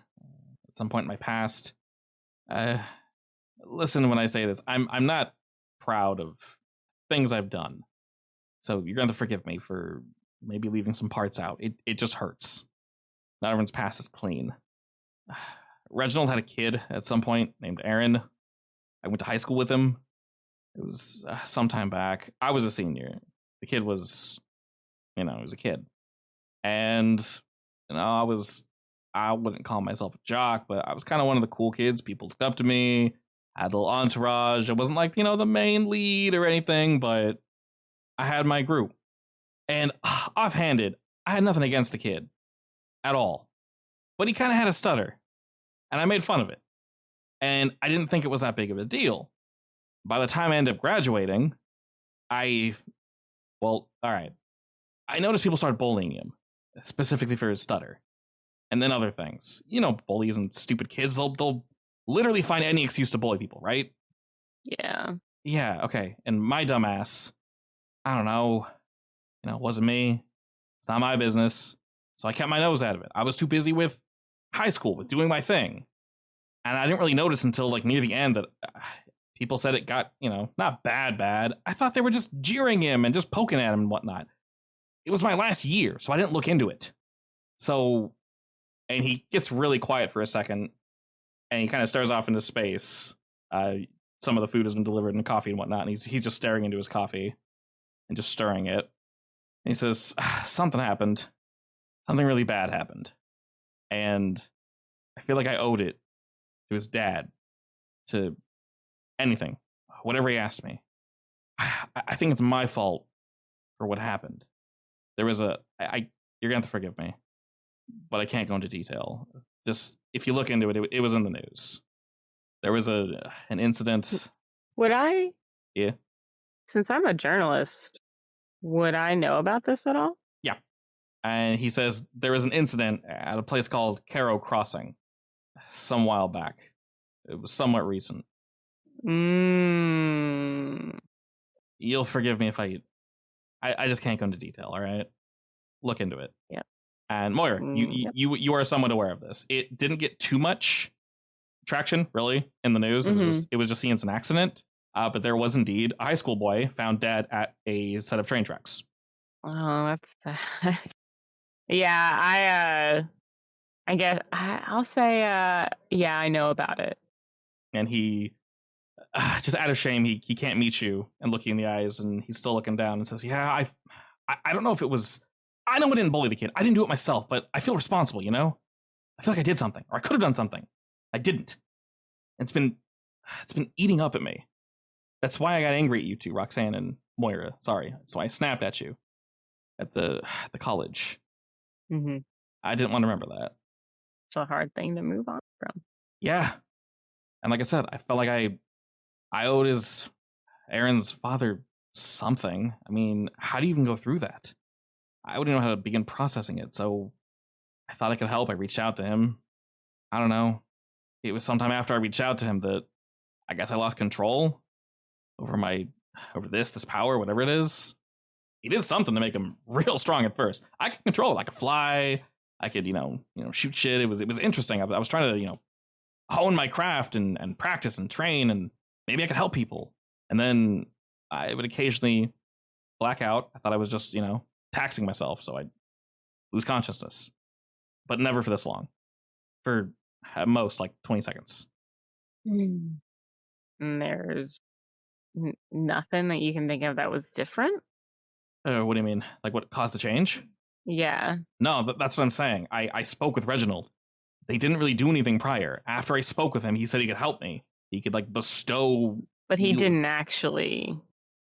at some point in my past. Listen, when I say this, I'm not proud of things I've done. So you're going to forgive me for maybe leaving some parts out. It just hurts. Not everyone's past is clean. Reginald had a kid at some point named Aaron. I went to high school with him. It was some time back. I was a senior. The kid was, he was a kid. And, I wouldn't call myself a jock, but I was kind of one of the cool kids. People looked up to me. I had a little entourage. I wasn't like, the main lead or anything, but I had my group. And offhanded, I had nothing against the kid at all. But he kind of had a stutter. And I made fun of it. And I didn't think it was that big of a deal. By the time I ended up graduating, all right. I noticed people started bullying him, specifically for his stutter. And then other things. Bullies and stupid kids, they'll literally find any excuse to bully people, right? Yeah. Yeah, okay. And my dumbass, I don't know, it wasn't me. It's not my business. So I kept my nose out of it. I was too busy with high school, with doing my thing. And I didn't really notice until like near the end that people said it got, not bad. I thought they were just jeering him and just poking at him and whatnot. It was my last year, so I didn't look into it. So, and he gets really quiet for a second, and he kind of stares off into space. Some of the food has been delivered and coffee and whatnot, and he's just staring into his coffee and just stirring it. And he says, something happened. Something really bad happened. And I feel like I owed it to his dad, to anything, whatever he asked me. I think it's my fault for what happened. There was you're gonna have to forgive me, but I can't go into detail. Just, if you look into it, it was in the news. There was an incident Would I? Yeah. Since I'm a journalist, would I know about this at all? Yeah. And he says there was an incident at a place called Caro Crossing some while back. It was somewhat recent. You'll forgive me if I just can't go into detail, all right? Look into it. Yep. And Moira, Yep. you are somewhat aware of this. It didn't get too much traction, really, in the news. It was just seen as an accident. But there was indeed a high school boy found dead at a set of train tracks. Oh, that's sad. Yeah, I guess I'll say, yeah, I know about it. And he, just out of shame, he can't meet you and look you in the eyes, and he's still looking down and says, yeah, I don't know if it was, I know I didn't bully the kid. I didn't do it myself, but I feel responsible, you know? I feel like I did something, or I could have done something. I didn't. It's been eating up at me. That's why I got angry at you two, Roxanne and Moira. Sorry. That's why I snapped at you at the college. Mm-hmm. I didn't want to remember that. It's a hard thing to move on from. Yeah. And like I said, I felt like I owed Aaron's father something. I mean, how do you even go through that? I wouldn't know how to begin processing it, so I thought I could help. I reached out to him. I don't know. It was sometime after I reached out to him that I guess I lost control over this power, whatever it is. He did something to make him real strong at first. I could control it. I could fly. I could, shoot shit. It was interesting. I was trying to, hone my craft and practice and train, and maybe I could help people. And then I would occasionally black out. I thought I was just, taxing myself, so I'd lose consciousness. But never for this long. For at most, like 20 seconds. And there's nothing that you can think of that was different? What do you mean? Like what caused the change? Yeah. No, that's what I'm saying. I spoke with Reginald. They didn't really do anything prior. After I spoke with him, he said he could help me. He could, bestow... But he didn't actually...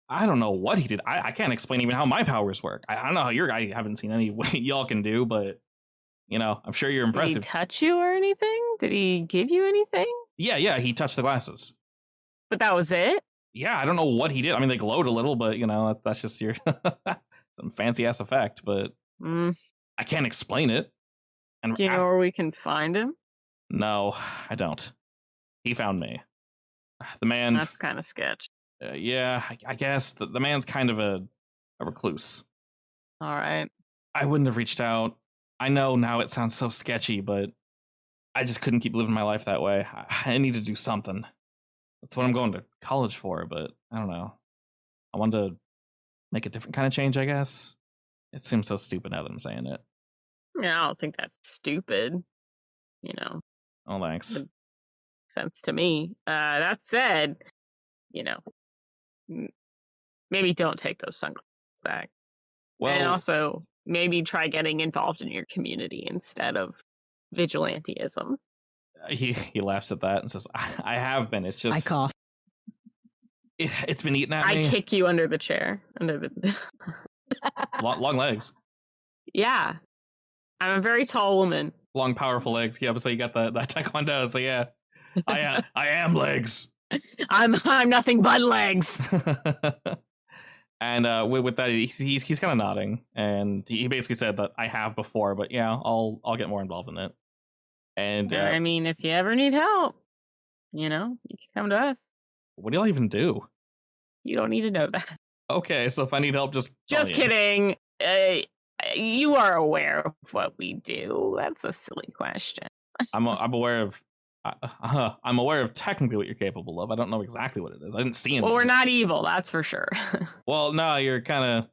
I don't know what he did. I can't explain even how my powers work. I don't know how I haven't seen any what y'all can do, but, I'm sure you're impressive. Did he touch you or anything? Did he give you anything? Yeah, he touched the glasses. But that was it? Yeah, I don't know what he did. I mean, they glowed a little, but, that's just your... some fancy-ass effect, but I can't explain it. And do you know where we can find him? No, I don't. He found me. The man... That's kind of sketch. Yeah, I guess the man's kind of a recluse. All right. I wouldn't have reached out. I know now it sounds so sketchy, but I just couldn't keep living my life that way. I need to do something. That's what I'm going to college for, but I don't know. I wanted to make a different kind of change, I guess. It seems so stupid now that I'm saying it. Yeah, I don't think that's stupid. Oh, thanks. Makes sense to me. That said, maybe don't take those sunglasses back. Well, and also maybe try getting involved in your community instead of vigilantism. He laughs at that and says, I have been. It's just... I cough. It's been eating at me. I kick you under the chair. Under the long legs. Yeah. I'm a very tall woman. Long, powerful legs. Yeah, so you got that taekwondo, so yeah. I am legs. I'm nothing but legs. And with that, he's kind of nodding, and he basically said that I have before, but yeah, I'll get more involved in it. And I mean, if you ever need help, you can come to us. What do y'all even do? You don't need to know that. Okay, so if I need help, just kidding. You are aware of what we do. That's a silly question. I'm aware of. I'm aware of technically what you're capable of. I don't know exactly what it is. I didn't see anything. Well, we're not evil, that's for sure. Well, no, you're kind of...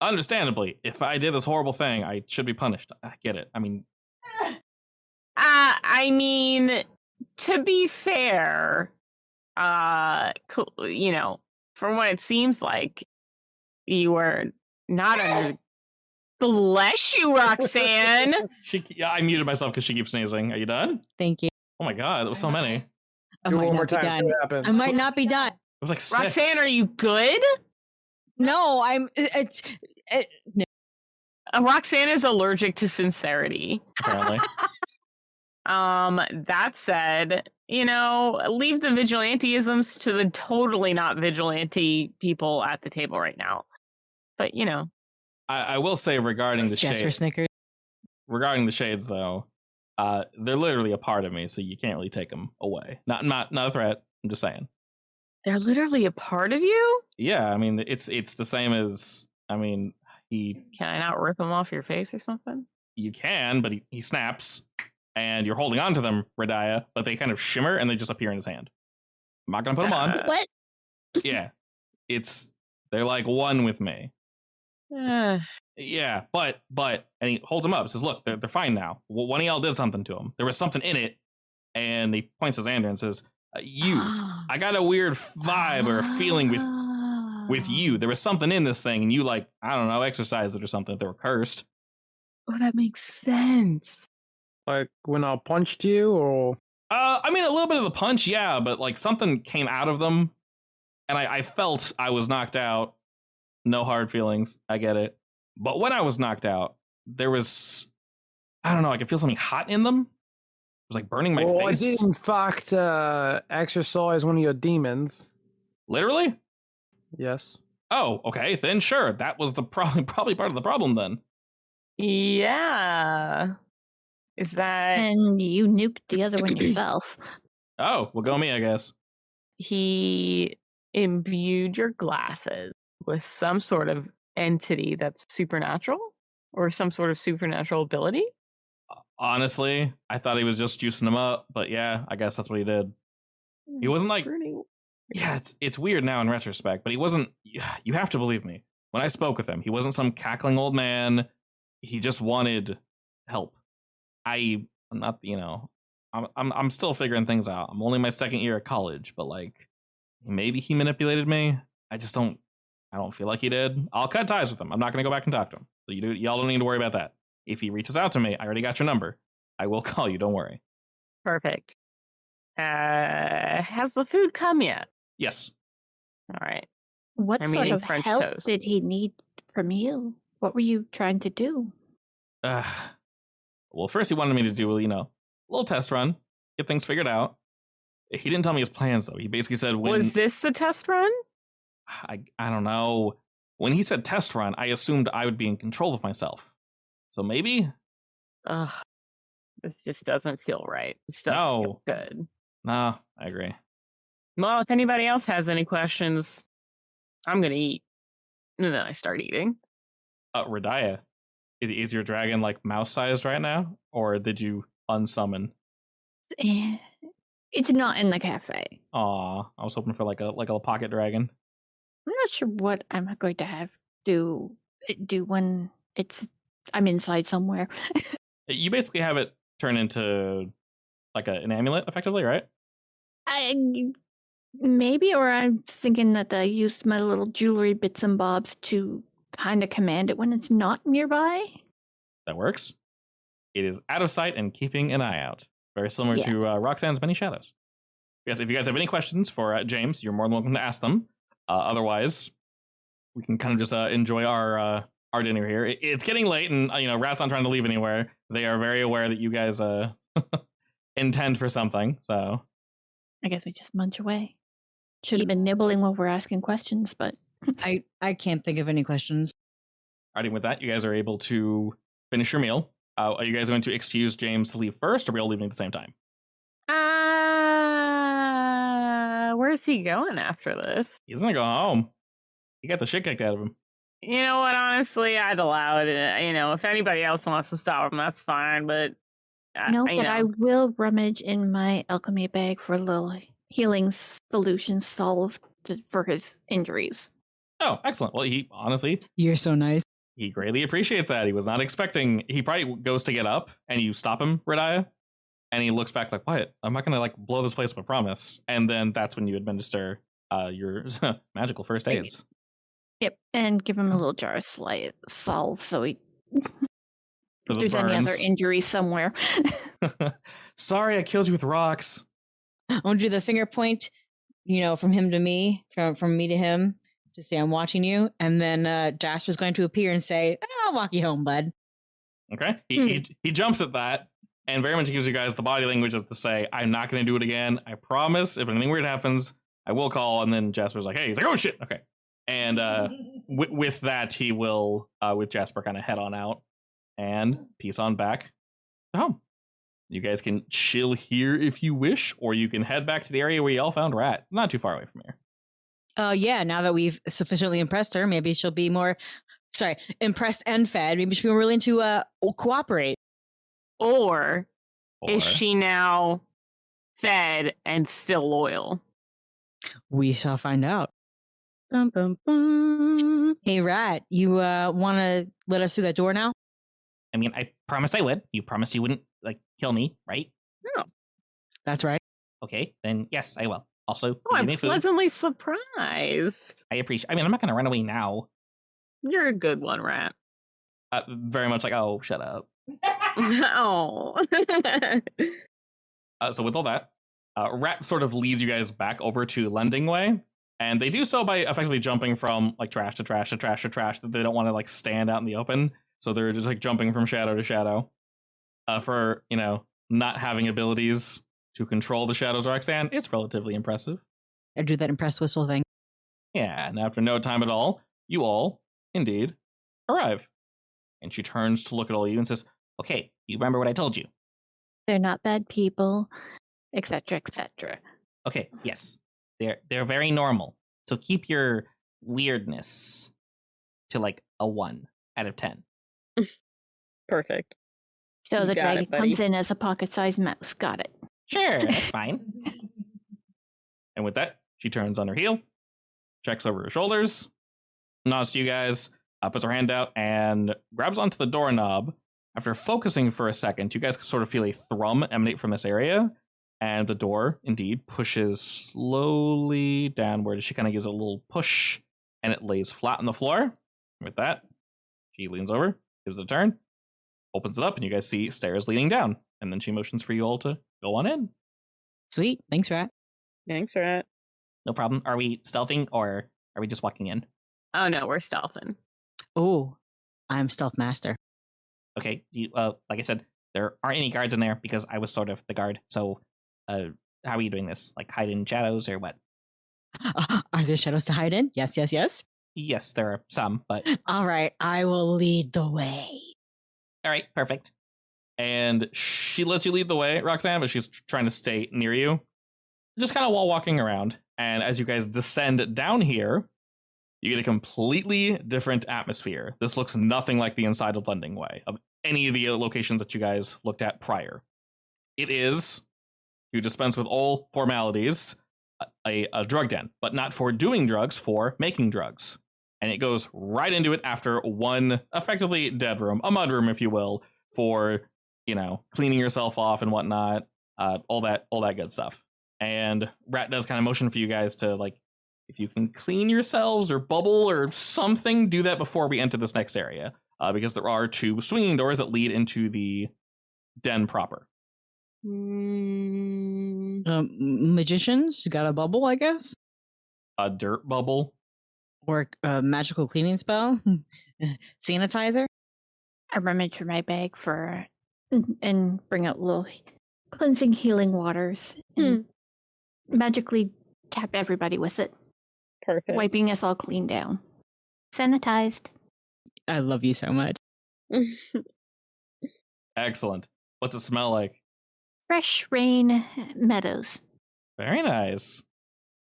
Understandably, if I did this horrible thing, I should be punished. I get it. I mean... to be fair, from what it seems like, you were not under... Bless you, Roxanne! I muted myself because she keeps sneezing. Are you done? Thank you. Oh my god, that was so many. I Do might one more not be time. done. See what happens. I might not be done. It was like 6. Roxanne, are you good? No, no. Roxanne is allergic to sincerity. Apparently. That said, leave the vigilanteisms to the totally not vigilante people at the table right now. But, I will say regarding the Jasper shade, Snickers. regarding the shades though, they're literally a part of me, so you can't really take them away. Not a threat. I'm just saying. they're literally a part of you? Yeah, I mean it's the same as he. Can I not rip them off your face or something? You can, but he snaps, and you're holding on to them, Radiah, but they kind of shimmer and they just appear in his hand. I'm not gonna put them on. What? Yeah, they're like one with me. Uh, Yeah, but and he holds them up. Says, "Look, they're fine now. One of y'all did something to them. There was something in it." And he points to Xander and says, I got a weird vibe or a feeling with you. There was something in this thing, and you I don't know, exercised it or something. If they were cursed." Oh, that makes sense. Like when I punched you, or I mean, a little bit of the punch, yeah, but something came out of them, and I felt I was knocked out. No hard feelings. I get it. But when I was knocked out, there was, I don't know, I could feel something hot in them. It was burning my face. I did in fact exercise one of your demons. Literally? Yes. Oh, okay. Then sure. That was the probably part of the problem then. Yeah. Is that And you nuked the other one yourself. Oh, well, go me, I guess. he imbued your glasses with some sort of entity that's supernatural or some sort of supernatural ability? Honestly, I thought he was just juicing them up, but yeah, I guess that's what he did. He wasn't yeah, it's weird now in retrospect, but he wasn't, you have to believe me. When I spoke with him, he wasn't some cackling old man. He just wanted help. I'm not, I'm still figuring things out. I'm only my second year at college, but maybe he manipulated me. I don't feel like he did. I'll cut ties with him. I'm not going to go back and talk to him. So y'all don't need to worry about that. If he reaches out to me, I already got your number. I will call you. Don't worry. Perfect. Has the food come yet? Yes. All right. What I'm sort eating of French help toast. did he need from you? What were you trying to do? Well, first he wanted me to do, a little test run, get things figured out. He didn't tell me his plans, though. He basically said Was this the test run? I don't know. When he said test run, I assumed I would be in control of myself. So maybe? Ugh. This just doesn't feel right. This doesn't feel good. No, I agree. Well, if anybody else has any questions, I'm going to eat. And then I start eating. Radiah, is your dragon mouse-sized right now? Or did you unsummon? It's not in the cafe. Aw, I was hoping for like a pocket dragon. I'm not sure what I'm going to have to do when I'm inside somewhere. You basically have it turn into an amulet, effectively, right? Maybe, or I'm thinking that I used my little jewelry bits and bobs to kind of command it when it's not nearby. That works. It is out of sight and keeping an eye out. Very similar to Roxanne's Many Shadows. Yes, if you guys have any questions for James, you're more than welcome to ask them. Otherwise, we can kind of just enjoy our dinner here. It's getting late, and Rat's not trying to leave anywhere. They are very aware that you guys intend for something, so I guess we just munch away. Should have been nibbling while we're asking questions, but I can't think of any questions. Alrighty, with that, you guys are able to finish your meal. Are you guys going to excuse James to leave first, or are we all leaving at the same time? Where's he going after this? He's gonna go home. He got the shit kicked out of him. You know what? Honestly, I'd allow it. If anybody else wants to stop him, that's fine. But I will rummage in my alchemy bag for a little healing solution solved for his injuries. Oh, excellent. Well, You're so nice. He greatly appreciates that. He was not expecting. He probably goes to get up, and you stop him, Radiah, and he looks back like, "What? I'm not gonna blow this place up, I promise." And then that's when you administer your magical first aids. Yep, and give him a little jar of salve so he. For If there's any other injury somewhere. Sorry, I killed you with rocks. I want to do the finger point, from him to me, from me to him, to say I'm watching you, and then Jasper's going to appear and say, "I'll walk you home, bud." Okay, he jumps at that, and very much gives you guys the body language of to say, I'm not going to do it again. I promise. If anything weird happens, I will call. And then Jasper's like, hey, he's like, oh shit. Okay. And with that, he will, with Jasper, kind of head on out and peace on back to home. You guys can chill here if you wish, or you can head back to the area where y'all found Rat. Not too far away from here. Yeah, now that we've sufficiently impressed her, maybe she'll be more, impressed and fed. Maybe she'll be more willing to cooperate. Or is she now fed and still loyal? We shall find out. Bum, bum, bum. Hey, Rat, you want to let us through that door now? I mean, I promised I would. You promised you wouldn't, kill me, right? No. That's right. Okay, then yes, I will. Also, Oh, I'm give me food. pleasantly surprised. I appreciate. I mean, I'm not going to run away now. You're a good one, Rat. Very much like, oh, shut up. Oh. So with all that, Rat sort of leads you guys back over to Lending Way, and they do so by effectively jumping from trash to trash to trash to trash that they don't want to stand out in the open. So they're just jumping from shadow to shadow. For not having abilities to control the shadows, Roxanne, it's relatively impressive. I do that impressed whistle thing. Yeah, and after no time at all, you all, indeed, arrive. And she turns to look at all you and says, okay, you remember what I told you? They're not bad people, etc., etc. Okay, yes. They're very normal. So keep your weirdness to a 1 out of 10. Perfect. So You the got dragon it, buddy. comes in as a pocket-sized mouse. Got it. Sure, that's fine. And with that, she turns on her heel, checks over her shoulders, nods to you guys, puts her hand out, and grabs onto the doorknob. After focusing for a second, you guys can sort of feel a thrum emanate from this area, and the door, indeed, pushes slowly downward. She kind of gives a little push, and it lays flat on the floor. With that, she leans over, gives it a turn, opens it up, and you guys see stairs leading down. And then she motions for you all to go on in. Sweet. Thanks, Rat. Thanks, Rat. No problem. Are we stealthing, or are we just walking in? Oh, no, we're stealthing. Oh, I'm stealth master. Okay, like I said, there aren't any guards in there because I was sort of the guard. So, how are you doing this? Hide in shadows or what? Are there shadows to hide in? Yes, yes, yes. Yes, there are some, but All right, I will lead the way. all right, perfect. And she lets you lead the way, Roxanne, but she's trying to stay near you, just kind of while walking around. And as you guys descend down here, you get a completely different atmosphere. This looks nothing like the inside of Lending Way, of any of the locations that you guys looked at prior. It is, to dispense with all formalities, a drug den, but not for doing drugs, for making drugs. And it goes right into it after one effectively dead room, a mud room, if you will, for, cleaning yourself off and whatnot, all that good stuff. And Rat does kind of motion for you guys to, if you can clean yourselves or bubble or something, do that before we enter this next area. Because there are 2 swinging doors that lead into the den proper. Magicians got a bubble, I guess? A dirt bubble. Or a magical cleaning spell? Sanitizer? I rummage for my bag and bring out little cleansing healing waters and magically tap everybody with it, Perfect. wiping us all clean down. Sanitized. I love you so much. Excellent. What's it smell like? Fresh rain meadows. Very nice.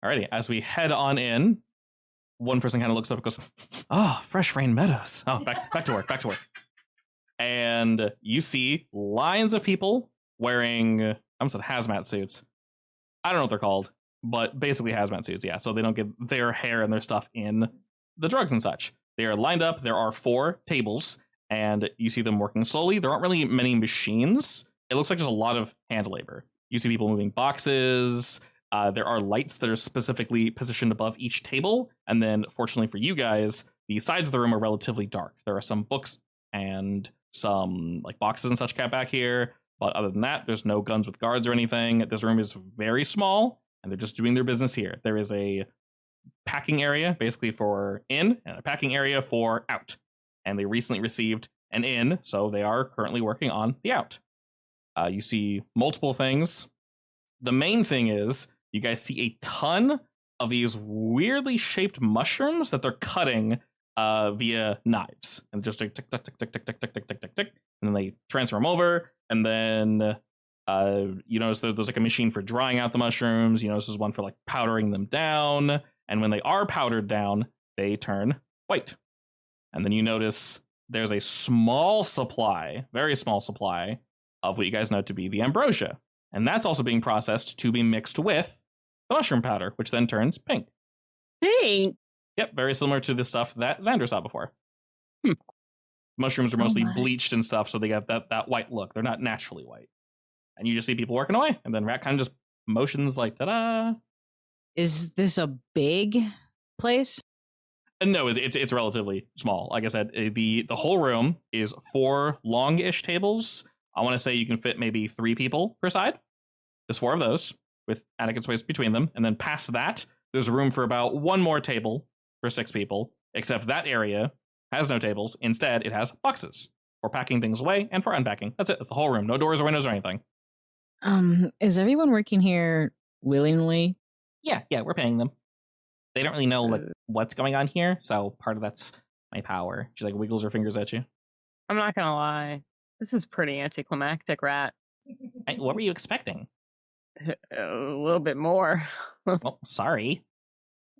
Alrighty, as we head on in, one person kind of looks up and goes, oh, fresh rain meadows. Oh, back to work. And you see lines of people wearing, I almost said hazmat suits. I don't know what they're called, but basically hazmat suits, yeah. So they don't get their hair and their stuff in the drugs and such. They are lined up. There are 4 tables, and you see them working slowly. There aren't really many machines. It looks like there's a lot of hand labor. You see people moving boxes. There are lights that are specifically positioned above each table. And then, fortunately for you guys, the sides of the room are relatively dark. There are some books and some boxes and such kept back here. But other than that, there's no guns with guards or anything. This room is very small, and they're just doing their business here. There is a packing area, basically for in, and a packing area for out. And they recently received an in, so they are currently working on the out. You see multiple things. The main thing is you guys see a ton of these weirdly shaped mushrooms that they're cutting via knives, and just tick, tick, tick, tick, tick, tick, tick, tick, tick, tick, tick, tick, and then they transfer them over, and then you notice there's like a machine for drying out the mushrooms. You notice there's one for like powdering them down, and when they are powdered down, they turn white. And then you notice there's a small supply, very small supply, of what you guys know to be the ambrosia. And that's also being processed to be mixed with the mushroom powder, which then turns pink. Pink? Yep, very similar to the stuff that Xander saw before. Mushrooms are mostly bleached and stuff, so they have that white look. They're not naturally white. And you just see people working away, and then Rat kind of just motions like, ta-da! Is this a big place? No, it's relatively small. Like I said, the whole room is 4 long-ish tables. I want to say you can fit maybe 3 people per side. There's 4 of those with adequate space between them. And then past that, there's room for about 1 more table for 6 people, except that area has no tables. Instead, it has boxes for packing things away and for unpacking. That's it. That's the whole room. No doors or windows or anything. Is everyone working here willingly? Yeah, we're paying them. They don't really know like what's going on here, so part of that's my power. She like wiggles her fingers at you. I'm not gonna lie. This is pretty anticlimactic, Rat. What were you expecting? A little bit more. Well, sorry.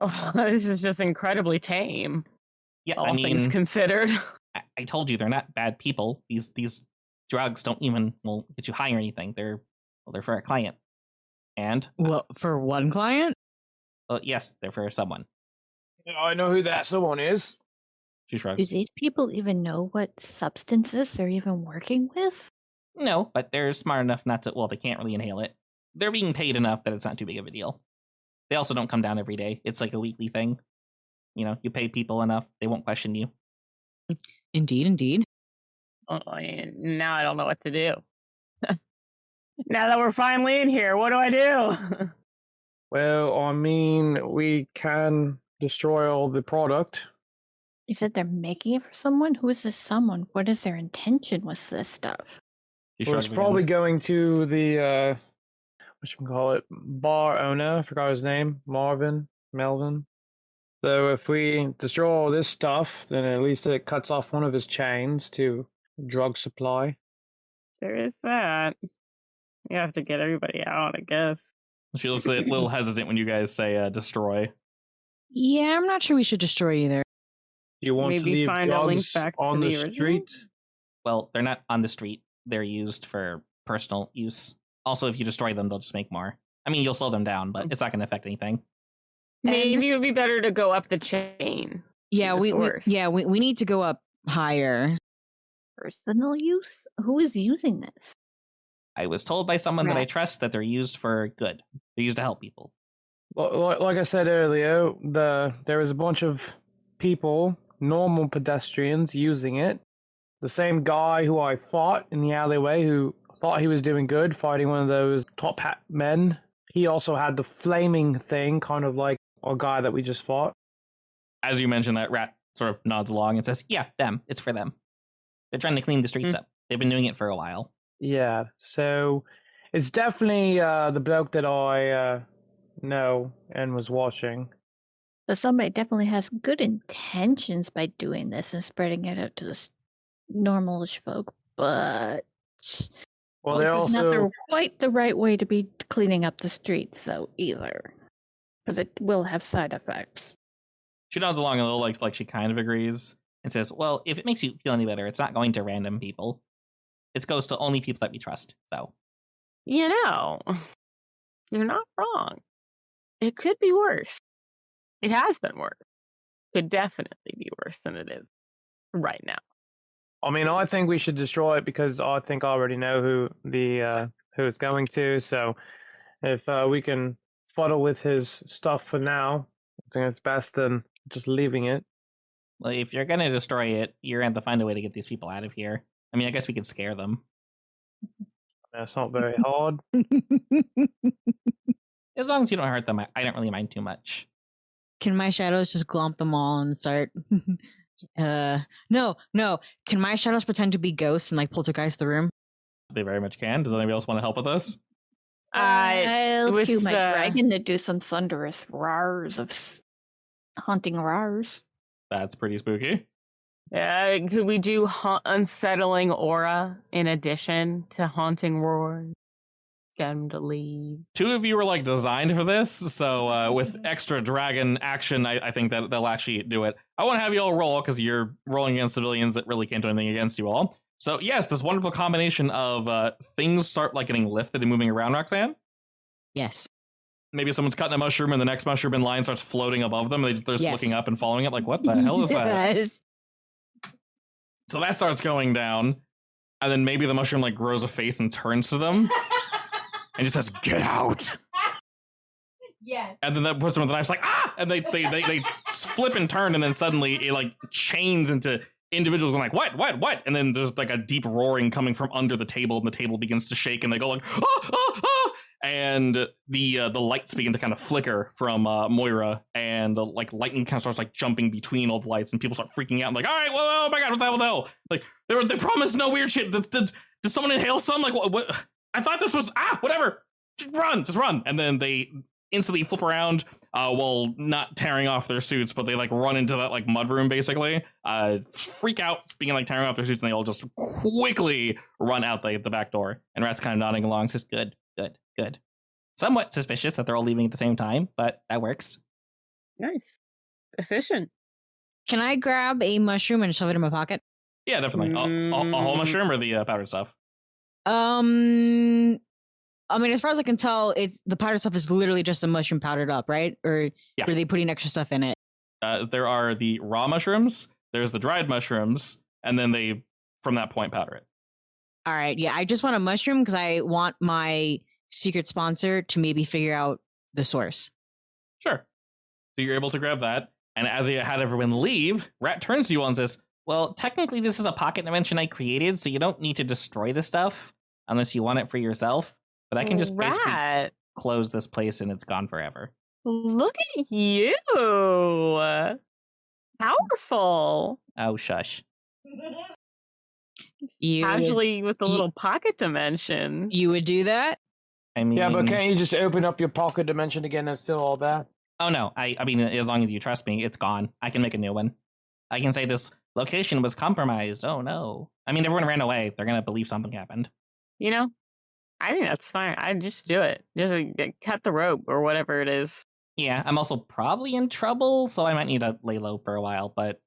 Oh, this is just incredibly tame. Yeah, all things considered. I told you they're not bad people. These drugs don't even get you high or anything. They're for a client. And well, for one client? Yes, they're for someone. I know who that someone is. She shrugs. Do these people even know what substances they're even working with? No, but they're smart enough not to. Well, they can't really inhale it. They're being paid enough that it's not too big of a deal. They also don't come down every day. It's like a weekly thing. You know, you pay people enough, they won't question you. Indeed. Oh, and now I don't know what to do. Now that we're finally in here, what do I do? Well, I mean, we can destroy all the product. You said they're making it for someone? Who is this someone? What is their intention with this stuff? Well, it's probably going to the, whatchamacallit, bar owner. I forgot his name. Melvin. So if we destroy all this stuff, then at least it cuts off one of his chains to drug supply. There is that. You have to get everybody out, I guess. She looks a little hesitant when you guys say destroy. Yeah, I'm not sure we should destroy either. Do you want Maybe to leave find a link drugs back to on the the original? street? Well, they're not on the street. They're used for personal use. Also, if you destroy them, they'll just make more. I mean, you'll slow them down, but it's not going to affect anything. Maybe it would be better to go up the chain. Yeah, we need to go up higher. Personal use? Who is using this? I was told by someone that I trust that they're used for good. They're used to help people. Well, like I said earlier, there was a bunch of people, normal pedestrians, using it. The same guy who I fought in the alleyway, who thought he was doing good, fighting one of those top hat men. He also had the flaming thing, kind of like a guy that we just fought. As you mentioned, that Rat sort of nods along and says, yeah, them. It's for them. They're trying to clean the streets up. They've been doing it for a while. Yeah, so it's definitely the bloke that I know and was watching. So somebody definitely has good intentions by doing this and spreading it out to the normalish folk, but Well, they're this is also not quite the right way to be cleaning up the streets, so either, because it will have side effects. She nods along a little, like she kind of agrees, and says, well, if it makes you feel any better, it's not going to random people. It goes to only people that we trust, so. You know, you're not wrong. It could be worse. It has been worse. Could definitely be worse than it is right now. I mean, I think we should destroy it because I think I already know who it's going to. So if we can fuddle with his stuff for now, I think it's best than just leaving it. Well, if you're going to destroy it, you're going to have to find a way to get these people out of here. I mean, I guess we could scare them. That's not very hard. As long as you don't hurt them, I don't really mind too much. Can my shadows just glomp them all and start? No. Can my shadows pretend to be ghosts and like poltergeist the room? They very much can. Does anybody else want to help with this? I'll with cue my the- dragon to do some thunderous roars of haunting roars. That's pretty spooky. Could we do unsettling aura in addition to haunting roar? Get him to leave. 2 of you are like designed for this, so with extra dragon action, I think that they'll actually do it. I want to have you all roll because you're rolling against civilians that really can't do anything against you all. So yes, this wonderful combination of things start like getting lifted and moving around, Roxanne. Yes. Maybe someone's cutting a mushroom and the next mushroom in line starts floating above them. They're just Yes. looking up and following it. Like, what the hell is that? Yes. So that starts going down, and then maybe the mushroom like grows a face and turns to them and just says, "Get out!" Yes. And then that person with the knife's like, "Ah!" And they flip and turn, and then suddenly it like chains into individuals going like, what? And then there's like a deep roaring coming from under the table, and the table begins to shake, and they go like, ah! And the lights begin to kind of flicker from Moira, and like lightning kind of starts like jumping between all the lights, and people start freaking out, and like, all right, well, oh my god, what the hell? Like they promised no weird shit. Did someone inhale some? Like what? I thought this was whatever. Just run. And then they instantly flip around while not tearing off their suits, but they like run into that like mudroom basically, freak out, begin like tearing off their suits, and they all just quickly run out the back door. And Rat's kind of nodding along, says, good. Somewhat suspicious that they're all leaving at the same time, but that works. Nice. Efficient. Can I grab a mushroom and shove it in my pocket? Yeah, definitely. A whole mushroom or the powdered stuff? I mean, as far as I can tell, it's the powdered stuff is literally just a mushroom powdered up, right? Or Yeah. are they putting extra stuff in it? There are the raw mushrooms, there's the dried mushrooms, and then they, from that point, powder it. All right. Yeah, I just want a mushroom because I want my secret sponsor to maybe figure out the source. Sure. So you're able to grab that, and as you had everyone leave, Rat turns to you all and says, well, technically this is a pocket dimension I created, so you don't need to destroy the stuff unless you want it for yourself. But I can just basically Rat, close this place and it's gone forever. look at you. Powerful. Oh, shush. You would, Casually with the you- little pocket dimension. you would do that? I mean, Yeah, but can't you just open up your pocket dimension again and still all that? oh no, I mean, as long as you trust me, it's gone. I can make a new one. I can say this location was compromised. Oh no. I mean, everyone ran away. They're gonna believe something happened. You know, I think that's fine. I just do it. Just cut the rope or whatever it is. Yeah, I'm also probably in trouble, so I might need to lay low for a while. But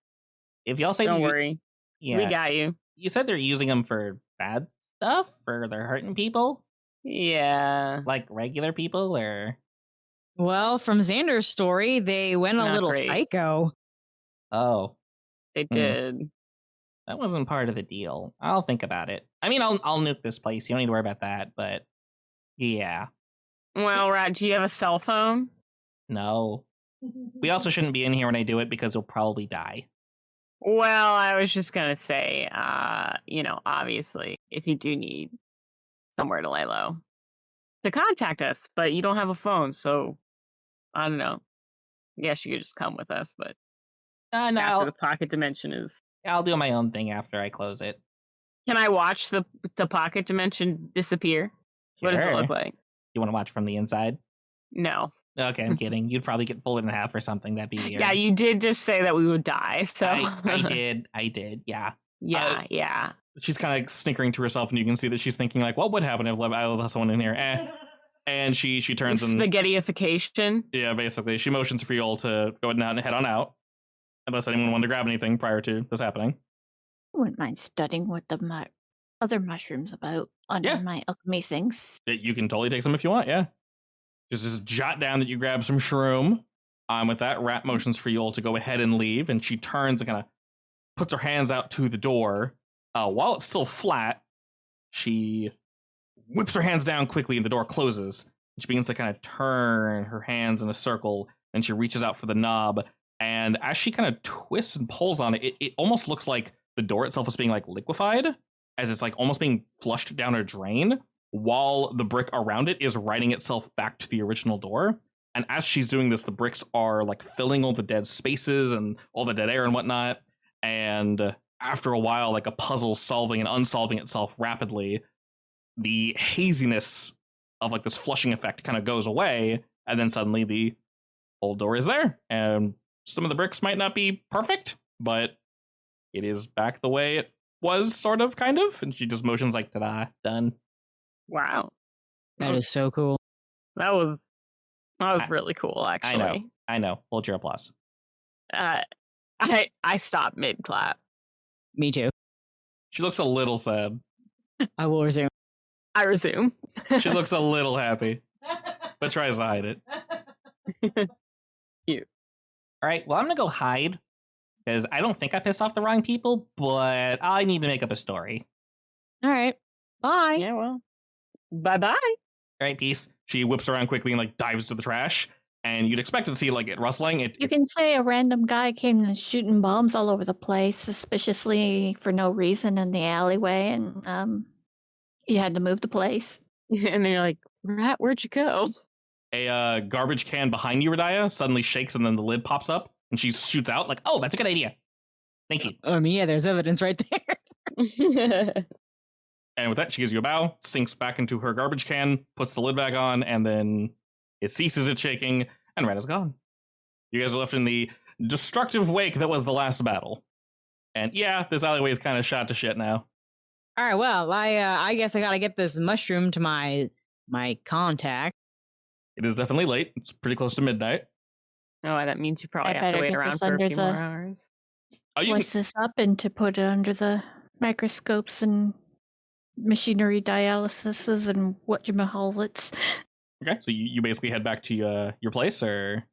if y'all say Don't you- worry. yeah, We got you. you said they're using them for bad stuff, or they're hurting people, Yeah. like regular people, or Well, from Xander's story, they went a Not little great. psycho. oh, They did. that wasn't part of the deal. I'll think about it. I mean, I'll nuke this place. You don't need to worry about that. But yeah, Well, Rat, do you have a cell phone? no. We also shouldn't be in here when I do it because you'll probably die. Well, I was just gonna say, obviously, if you do need somewhere to lay low, to contact us, but you don't have a phone, so I don't know. I guess you could just come with us, but No, after the pocket dimension is. I'll do my own thing after I close it. Can I watch the pocket dimension disappear? What does it look Sure. like? You want to watch from the inside? No. Okay, I'm kidding. You'd probably get folded in half or something. That'd be weird. Yeah, you did just say that we would die, so I did. Yeah. yeah. She's kind of snickering to herself, and you can see that she's thinking like, "What would happen if I left someone in here?" And she turns and Spaghettiification. yeah, basically she motions for you all to go ahead and head on out, unless anyone wanted to grab anything prior to this happening. I wouldn't mind studying what the other mushrooms about under Yeah. my alchemy things. You can totally take some if you want. Yeah, just jot down that you grab some shroom. With that, Rat motions for you all to go ahead and leave, and she turns and kind of puts her hands out to the door. While it's still flat, she whips her hands down quickly, and the door closes. And she begins to kind of turn her hands in a circle, and she reaches out for the knob. And as she kind of twists and pulls on it, it almost looks like the door itself is being like liquefied, as it's like almost being flushed down a drain, while the brick around it is writing itself back to the original door. And as she's doing this, the bricks are like filling all the dead spaces and all the dead air and whatnot. And after a while, like a puzzle solving and unsolving itself rapidly, the haziness of like this flushing effect kind of goes away, and then suddenly the old door is there, and some of the bricks might not be perfect, but it is back the way it was, sort of, kind of. And she just motions like, ta-da, done. Wow. That is so cool. That was really cool, actually. I know. Hold your applause. I stopped mid clap. Me too. She looks a little sad. I will resume. I resume. She looks a little happy, but tries to hide it. Cute. All right, well, I'm going to go hide, because I don't think I pissed off the wrong people, but I need to make up a story. All right. Bye. Yeah, well. Bye-bye. All right, peace. She whips around quickly and like dives to the trash, and you'd expect to see like it rustling. You can say a random guy came and shooting bombs all over the place, suspiciously for no reason in the alleyway, and you had to move the place. And then you're like, Rat, where'd you go? A garbage can behind you, Radiah, suddenly shakes, and then the lid pops up, and she shoots out like, "Oh, that's a good idea. Thank you." Yeah, there's evidence right there. And with that, she gives you a bow, sinks back into her garbage can, puts the lid back on, and then it ceases its shaking, and Red is gone. You guys are left in the destructive wake that was the last battle. And yeah, this alleyway is kind of shot to shit now. All right. Well, I guess I gotta get this mushroom to my contact. It is definitely late. It's pretty close to midnight. Oh, that means you probably I have to better wait get around this for a under few the- more hours. Oh, you Slice this up and to put it under the microscopes and machinery dialysis and whatchamacallits. okay, so you basically head back to your place, or?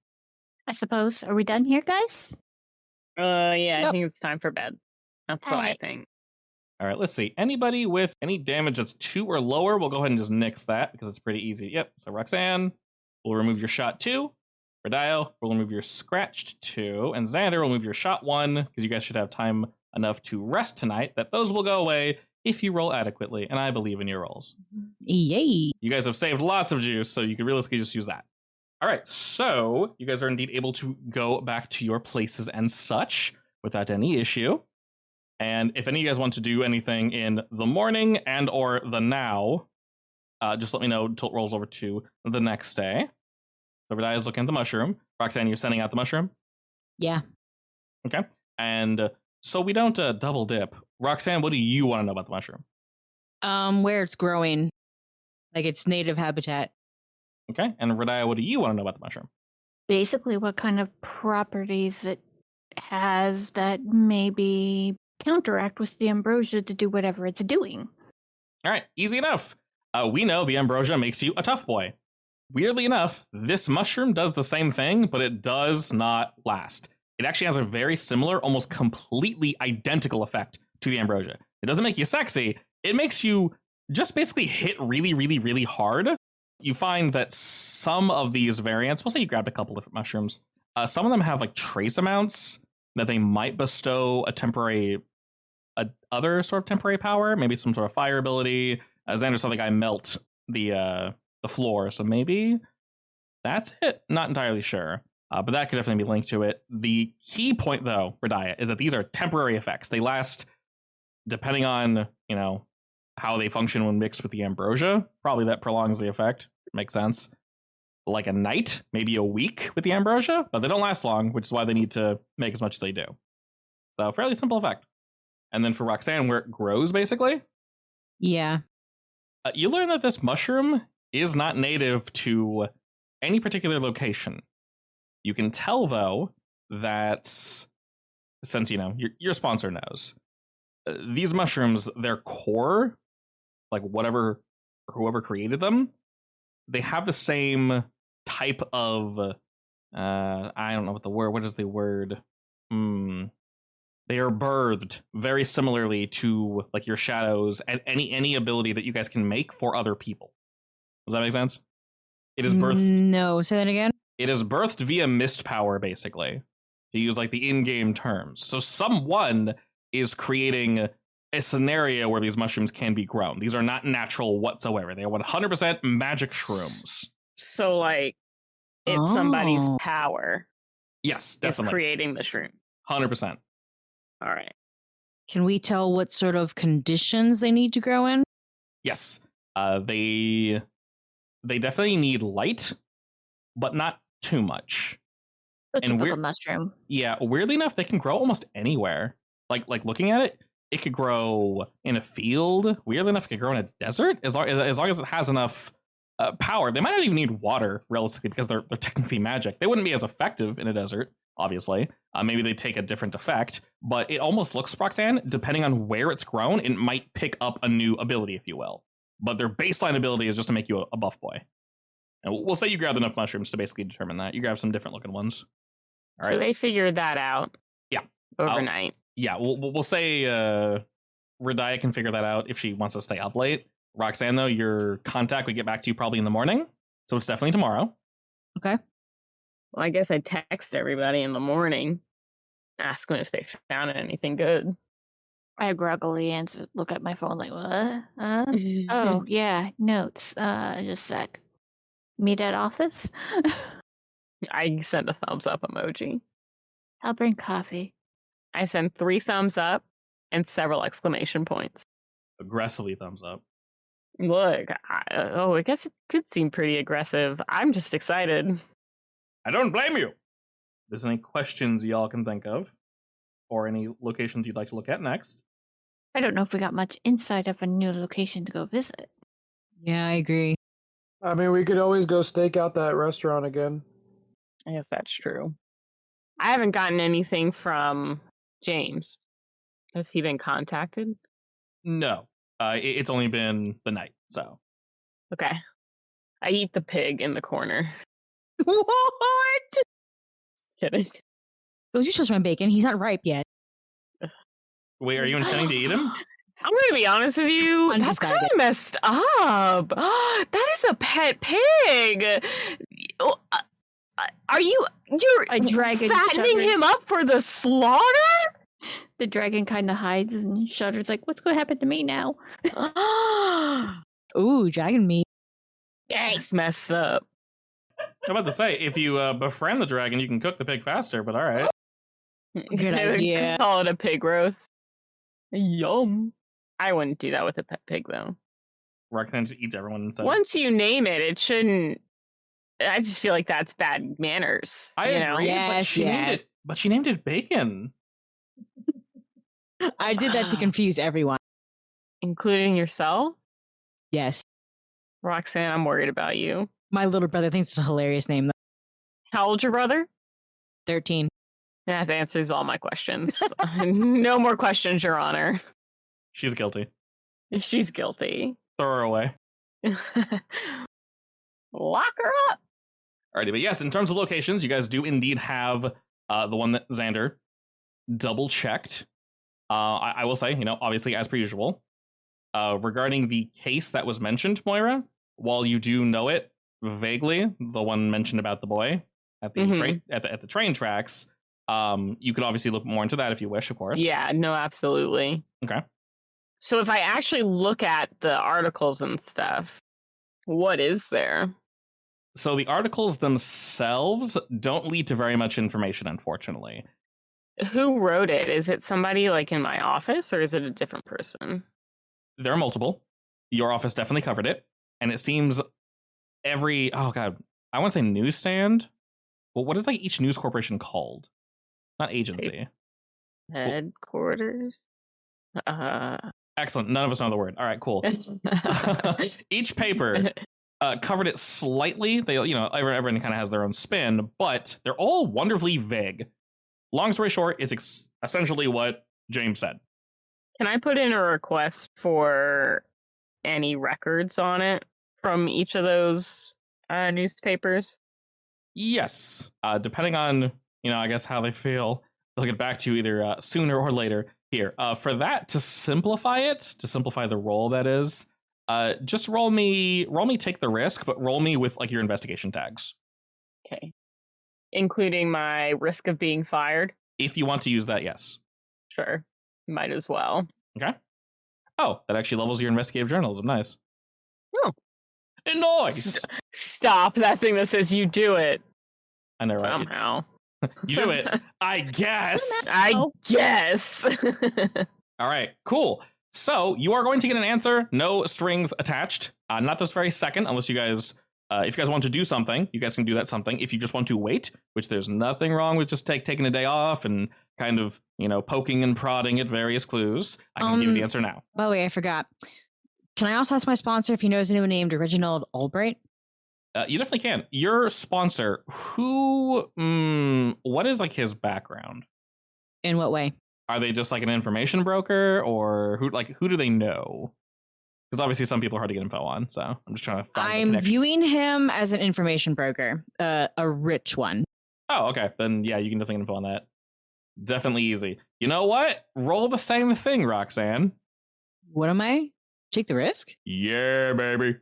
I suppose. Are we done here, guys? Yeah, I Yep. think it's time for bed. That's what I Alright. think. All right, let's see. Anybody with any damage that's 2 or lower, we'll go ahead and just nix that, because it's pretty easy. Yep, so Roxanne, we'll remove your shot 2. Radiah, we'll remove your scratched 2. And Xander will remove your shot 1, because you guys should have time enough to rest tonight, that those will go away if you roll adequately, and I believe in your rolls. Yay. You guys have saved lots of juice, so you could realistically just use that. All right, so you guys are indeed able to go back to your places and such without any issue. And if any of you guys want to do anything in the morning and or the now, just let me know until it rolls over to the next day. So Radiah is looking at the mushroom. Roxanne, you're sending out the mushroom? Yeah. Okay. And so we don't double dip. Roxanne, what do you want to know about the mushroom? Where it's growing, like its native habitat. Okay. And Radiah, what do you want to know about the mushroom? Basically, what kind of properties it has that maybe counteract with the ambrosia to do whatever it's doing. All right, easy enough. We know the ambrosia makes you a tough boy. Weirdly enough, this mushroom does the same thing, but it does not last. It actually has a very similar, almost completely identical effect to the ambrosia. It doesn't make you sexy. It makes you just basically hit really, really, really hard. You find that some of these variants, we'll say you grabbed a couple different mushrooms, some of them have like trace amounts that they might bestow other sort of temporary power, maybe some sort of fire ability. Xander saw the guy melt the floor, so maybe that's it. Not entirely sure, but that could definitely be linked to it. The key point, though, Radiah, is that these are temporary effects. They last, depending on how they function when mixed with the ambrosia. Probably that prolongs the effect. Makes sense. Like a night, maybe a week with the ambrosia, but they don't last long, which is why they need to make as much as they do. So fairly simple effect. And then for Roxanne, where it grows, basically, Yeah. you learn that this mushroom is not native to any particular location. You can tell, though, that since, your sponsor knows, these mushrooms, their core, like whoever created them, they have the same type of, I don't know what is the word? They are birthed very similarly to like your shadows and any ability that you guys can make for other people. Does that make sense? It is birthed. No, say that again. It is birthed via mist power, basically, to use like the in-game terms. So someone is creating a scenario where these mushrooms can be grown. These are not natural whatsoever. They are 100% magic shrooms. So, like, it's somebody's power Yes, is definitely. creating the shroom. 100%. All right. Can we tell what sort of conditions they need to grow in? Yes. They definitely need light, but not too much. The And typical mushroom. Yeah, weirdly enough, they can grow almost anywhere. Like looking at it, it could grow in a field. Weirdly enough, it could grow in a desert as long as it has enough power. They might not even need water, realistically, because they're technically magic. They wouldn't be as effective in a desert, obviously. Maybe they take a different effect, but it almost looks, Roxanne, depending on where it's grown, it might pick up a new ability, if you will. But their baseline ability is just to make you a buff boy. And we'll say you grabbed enough mushrooms to basically determine that. You grab some different looking ones. All right. So they figured that out. Yeah. Overnight. Yeah, we'll say Radia can figure that out if she wants to stay up late. Roxanne, though, your contact would get back to you probably in the morning, so it's definitely tomorrow. Okay. Well, I guess I text everybody in the morning, ask them if they found anything good. I groggily answer, look at my phone like, what? Oh, yeah, notes. Just a sec. Meet at office? I send a thumbs up emoji. I'll bring coffee. I send 3 thumbs up and several exclamation points. Aggressively thumbs up. Look, I guess it could seem pretty aggressive. I'm just excited. I don't blame you. If there's any questions y'all can think of, or any locations you'd like to look at next. I don't know if we got much insight of a new location to go visit. Yeah, I agree. I mean, we could always go stake out that restaurant again. I guess that's true. I haven't gotten anything from James. Has he been contacted? No, it's only been the night, so. Okay. I eat the pig in the corner. What? Just kidding. Don't you touch my bacon? He's not ripe yet. Wait, are you intending to eat him? I'm going to be honest with you. That's kind of messed up. That is a pet pig. Are you're A dragon fattening shudders. him up for the slaughter? The dragon kind of hides and shudders like, what's going to happen to me now? Ooh, dragon meat. That's messed up. I'm about to say, if you befriend the dragon, you can cook the pig faster, but all right. Good idea. Call it a pig roast. Yum. I wouldn't do that with a pet pig, though. Roxanne just eats everyone instead. Once you name it, it shouldn't. I just feel like that's bad manners. I agree, Yes, but she named it bacon. I did that to confuse everyone. Including yourself? Yes. Roxanne, I'm worried about you. My little brother thinks it's a hilarious name, though. How old's your brother? 13. That answers all my questions. No more questions, Your Honor. She's guilty. She's guilty. Throw her away. Lock her up. Alrighty, but yes, in terms of locations, you guys do indeed have the one that Xander double checked. I will say, obviously as per usual, regarding the case that was mentioned, Moira, while you do know it vaguely, the one mentioned about the boy at the at the train tracks, you could obviously look more into that if you wish, of course. Yeah, no, absolutely. Okay. So if I actually look at the articles and stuff, what is there? So the articles themselves don't lead to very much information, unfortunately. Who wrote it? Is it somebody like in my office or is it a different person? There are multiple. Your office definitely covered it. And it seems I want to say newsstand. Well, what is like each news corporation called? Not agency. Headquarters? Excellent. None of us know the word. All right, cool. Each paper covered it slightly. They, everyone kind of has their own spin, but they're all wonderfully vague. Long story short, it's essentially what James said. Can I put in a request for any records on it from each of those newspapers? Yes. Depending on, I guess how they feel, they'll get back to you either sooner or later. Here, for that, to simplify the roll, that is, just roll me take the risk, but roll me with like your investigation tags. Okay. Including my risk of being fired? If you want to use that, yes. Sure. Might as well. Okay. Oh, that actually levels your investigative journalism. Nice. Oh. Nice! Stop that thing that says you do it. I know, right? Somehow. You do it. I guess. I guess. All right, cool. So you are going to get an answer, no strings attached. Not this very second, unless you guys, if you guys want to do something, you guys can do that something. If you just want to wait, which there's nothing wrong with just taking a day off and kind of, poking and prodding at various clues, I can give you the answer now. By the way, I forgot. Can I also ask my sponsor if he knows anyone named Reginald Albright? You definitely can. Your sponsor, what is like his background? In what way? Are they just like an information broker, or who do they know? Because obviously some people are hard to get info on, so I'm just trying to find the I'm connection. viewing him as an information broker, a rich one. Oh, okay. Then yeah, you can definitely get info on that. Definitely easy. You know what? Roll the same thing, Roxanne. What am I? Take the risk? Yeah, baby.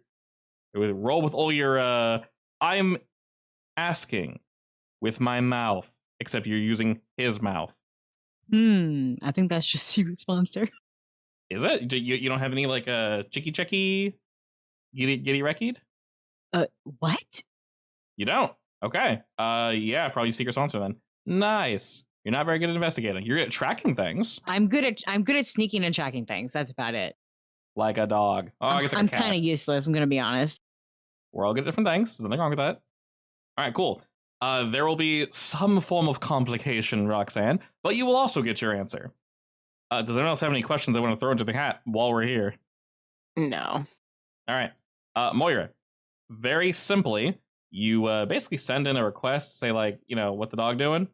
Roll with all your I'm asking with my mouth, except you're using his mouth. I think that's just you, sponsor. Is it? You don't have any like chicky giddy reckied? What? You don't? Okay. Yeah, probably secret sponsor then. Nice. You're not very good at investigating. You're good at tracking things. I'm good at sneaking and tracking things. That's about it. Like a dog. Oh, I guess like I'm a cat. kind of useless. I'm gonna be honest. We're all good at different things. There's nothing wrong with that. All right, cool. There will be some form of complication, Roxanne, but you will also get your answer. Does anyone else have any questions they want to throw into the hat while we're here? No. All right. Moira, very simply, you basically send in a request, say like, what the dog doing?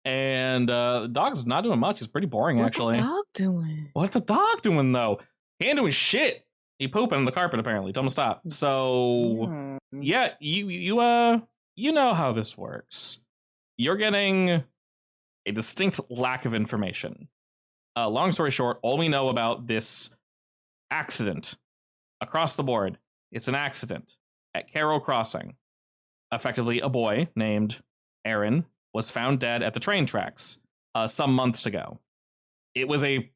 And the dog's not doing much. He's pretty boring, actually. What's the dog doing? What's the dog doing, though? He ain't doing shit. He pooping on the carpet, apparently. Tell him to stop. So, yeah, you know how this works. You're getting a distinct lack of information. Long story short, all we know about this accident across the board, it's an accident at Carroll Crossing. Effectively, a boy named Aaron was found dead at the train tracks some months ago. It was a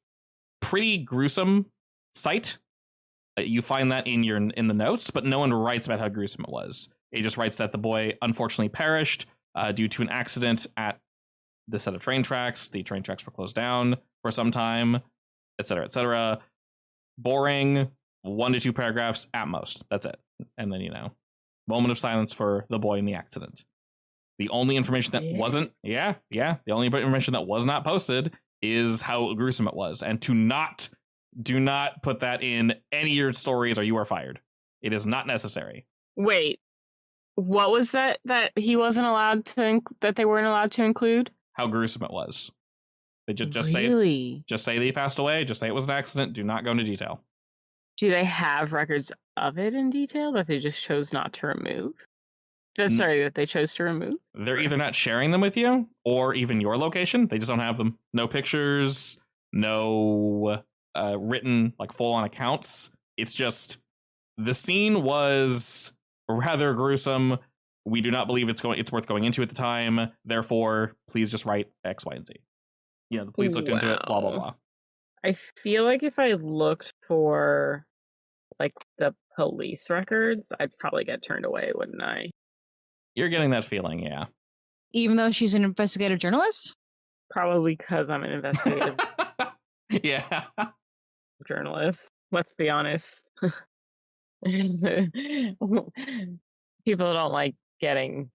pretty gruesome sight. You find that in the notes, but no one writes about how gruesome it was. It just writes that the boy unfortunately perished due to an accident at the set of train tracks. The train tracks were closed down for some time, etc., etc. Boring, 1 to 2 paragraphs at most. That's it. And then, moment of silence for the boy in the accident. The only information that wasn't, the only information that was not posted is how gruesome it was. And do not put that in any of your stories or you are fired. It is not necessary. Wait, what was that he wasn't allowed to, that they weren't allowed to include? How gruesome it was. They just really? say that he passed away. Just say it was an accident. Do not go into detail. Do they have records of it in detail that they just chose not to remove? That they chose to remove? They're either not sharing them with you or even your location. They just don't have them. No pictures, no written like full-on accounts. It's just the scene was rather gruesome. We do not believe it's worth going into at the time. Therefore, please just write X, Y, and Z. The police looked into it, blah, blah, blah. I feel like if I looked for like the police records, I'd probably get turned away, wouldn't I? You're getting that feeling, yeah. Even though she's an investigative journalist? Probably because I'm an investigative yeah. journalist. Let's be honest. People don't like getting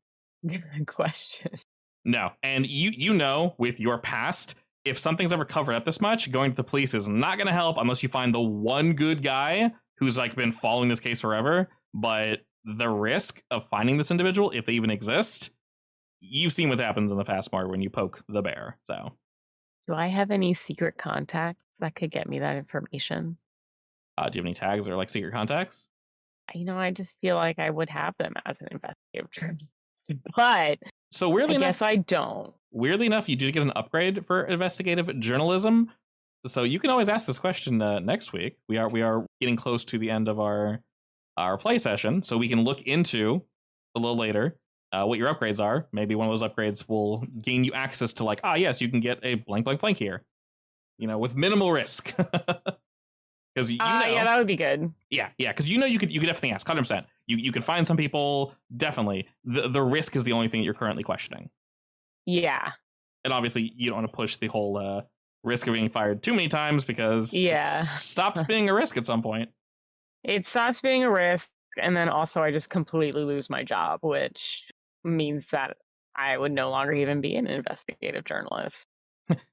questioned. No, and you know with your past, if something's ever covered up this much, going to the police is not going to help unless you find the one good guy who's like been following this case forever. But the risk of finding this individual, if they even exist, you've seen what happens in the past, Mar, when you poke the bear. So, do I have any secret contacts that could get me that information? Do you have any tags or like secret contacts? I just feel like I would have them as an investigative journalist, but so weirdly enough, guess I don't. Weirdly enough, you do get an upgrade for investigative journalism. So you can always ask this question next week. We are getting close to the end of our play session, so we can look into a little later what your upgrades are. Maybe one of those upgrades will gain you access to like, yes, you can get a blank blank blank here, with minimal risk. Because yeah, that would be good. Yeah, because you could definitely ask 100%. You could find some people, definitely. The risk is the only thing that you're currently questioning. Yeah. And obviously, you don't want to push the whole risk of being fired too many times because it stops being a risk at some point. It stops being a risk, and then also I just completely lose my job, which means that I would no longer even be an investigative journalist.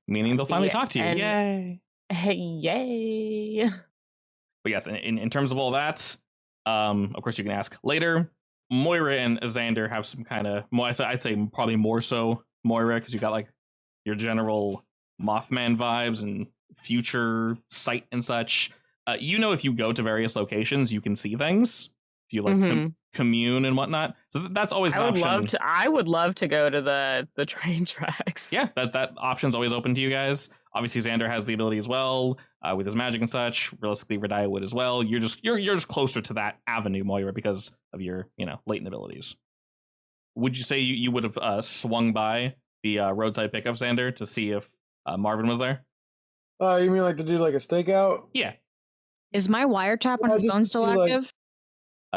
Meaning they'll finally talk to you. And- Yay. Yay. But yes, in terms of all that, of course you can ask later. Moira and Xander have some kind of, I'd say probably more so Moira, because you got like your general Mothman vibes and future sight and such. If you go to various locations, you can see things. If you like commune and whatnot, so that's always an option. I would love to go to the train tracks. Yeah, that option's always open to you guys. Obviously, Xander has the ability as well with his magic and such. Realistically, Radia would as well. You're just closer to that avenue, Moira, because of your latent abilities. Would you say you would have swung by the roadside pickup, Xander, to see if Marvin was there? You mean like to do like a stakeout? Yeah. Is my wiretap on his phone still active?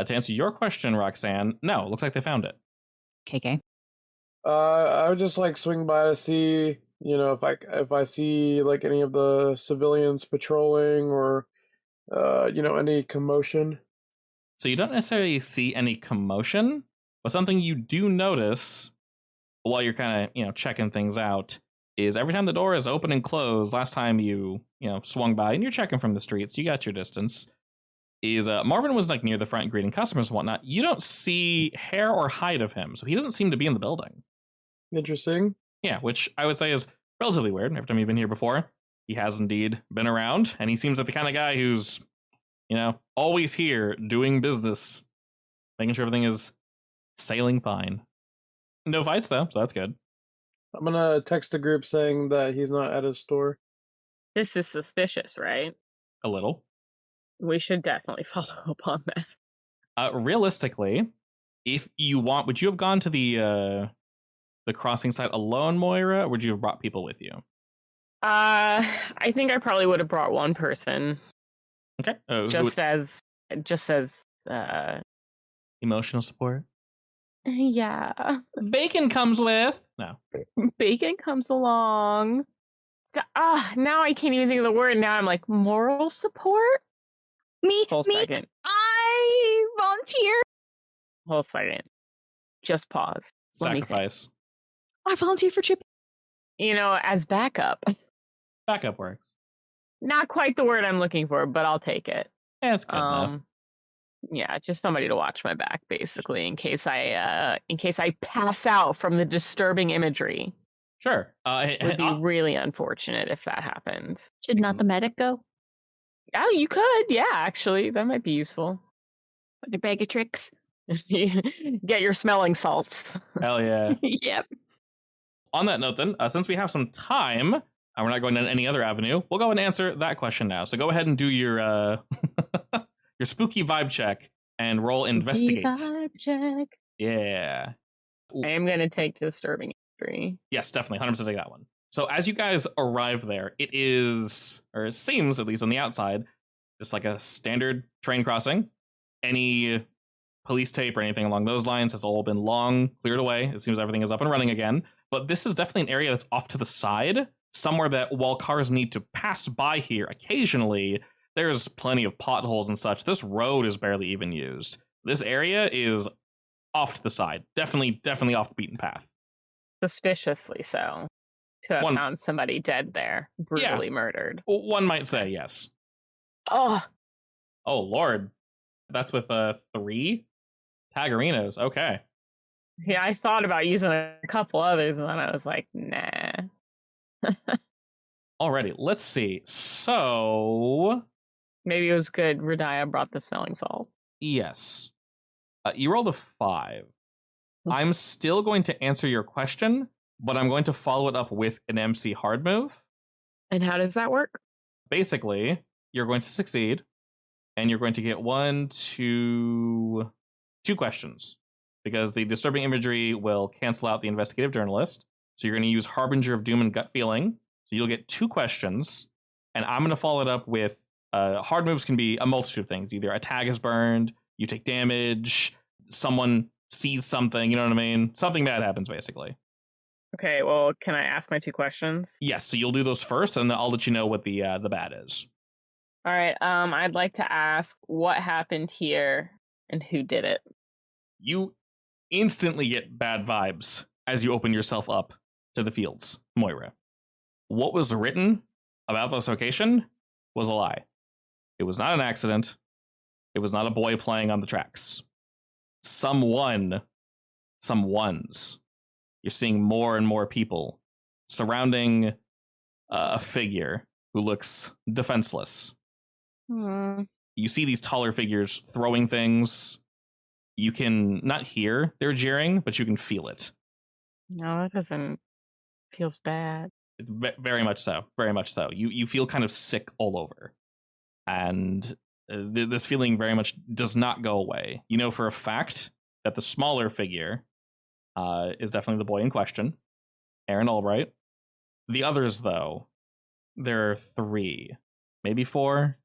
To answer your question, Roxanne, no. It looks like they found it. KK. I would just like swing by to see, if I see like any of the civilians patrolling or, any commotion. So you don't necessarily see any commotion, but something you do notice while you're kind of, checking things out is every time the door is open and closed, last time you swung by and you're checking from the streets, you got your distance, is Marvin was like near the front greeting customers and whatnot. You don't see hair or hide of him, so he doesn't seem to be in the building. Interesting. Yeah, which I would say is relatively weird. Every time you've been here before, he has indeed been around, and he seems like the kind of guy who's, always here doing business, making sure everything is sailing fine. No fights though, so that's good. I'm gonna text the group saying that he's not at his store. This is suspicious, right? A little. We should definitely follow up on that. Realistically, if you want, would you have gone to the crossing site alone, Moira, or would you have brought people with you? I think I probably would have brought one person. Okay. Just as emotional support. Yeah. Bacon comes with. No. Bacon comes along. Now I can't even think of the word. Now I'm like, moral support? Second. I volunteer. Whole second. Just pause. Sacrifice. I volunteer for Chip. As backup. Backup works. Not quite the word I'm looking for, but I'll take it. Yeah, it's good enough. Yeah, just somebody to watch my back, basically, in case I pass out from the disturbing imagery. Sure. It would be really unfortunate if that happened. Should not the medic go? Oh, you could. Yeah, actually, that might be useful. With your bag of tricks? Get your smelling salts. Hell yeah. Yep. On that note, then, since we have some time, and we're not going down any other avenue, we'll go and answer that question now. So go ahead and do your your spooky vibe check and roll investigate. Vibe check. Yeah. I am going to take disturbing imagery. Yes, definitely. 100% take that one. So as you guys arrive there, it is, or it seems, at least on the outside, just like a standard train crossing. Any police tape or anything along those lines has all been long cleared away. It seems everything is up and running again. But this is definitely an area that's off to the side, somewhere that while cars need to pass by here occasionally, there's plenty of potholes and such. This road is barely even used. This area is off to the side. Definitely off the beaten path. Suspiciously so. To have found somebody dead there, brutally murdered. One might say, yes. Oh, Lord. That's with 3 Tagarinos. Okay. Yeah, I thought about using a couple others, and then I was like, nah. Alrighty, let's see. So... Maybe it was good Radia brought the smelling salt. Yes. You rolled a 5. I'm still going to answer your question, but I'm going to follow it up with an MC hard move. And how does that work? Basically, you're going to succeed, and you're going to get 2 questions, because the disturbing imagery will cancel out the investigative journalist. So you're going to use Harbinger of Doom and Gut Feeling. So you'll get 2 questions, and I'm going to follow it up with hard moves can be a multitude of things. Either a tag is burned, you take damage, someone sees something, you know what I mean? Something bad happens, basically. Okay, well, can I ask my 2 questions? Yes, so you'll do those first, and then I'll let you know what the bad is. All right, I'd like to ask what happened here and who did it. You instantly get bad vibes as you open yourself up to the fields, Moira. What was written about this location was a lie. It was not an accident. It was not a boy playing on the tracks. Someone's, you're seeing more and more people surrounding a figure who looks defenseless. You see these taller figures throwing things. You can not hear their jeering, but you can feel it. No, that doesn't feels bad. It's very much so. Very much so. You feel kind of sick all over. And this feeling very much does not go away. You know for a fact that the smaller figure is definitely the boy in question, Aaron Albright. The others, though, there are 3, maybe 4.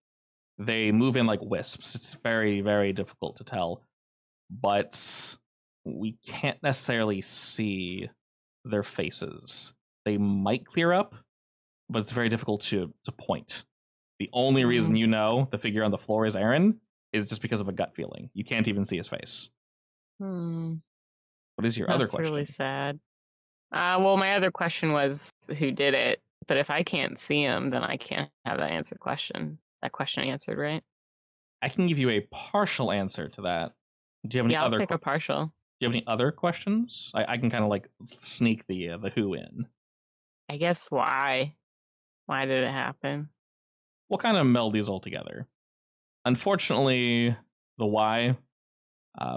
They move in like wisps. It's very, very difficult to tell. But we can't necessarily see their faces. They might clear up, but it's very difficult to point. The only reason you know the figure on the floor is Aaron is just because of a gut feeling. You can't even see his face. What is your other question? That's really sad. Well, my other question was who did it, but if I can't see him, then I can't have that question answered, right? I can give you a partial answer to that. Do you have any I'll other? take a partial. Do you have any other questions? I can kind of like sneak the who in. I guess why? Why did it happen? We'll kind of meld these all together. Unfortunately, the why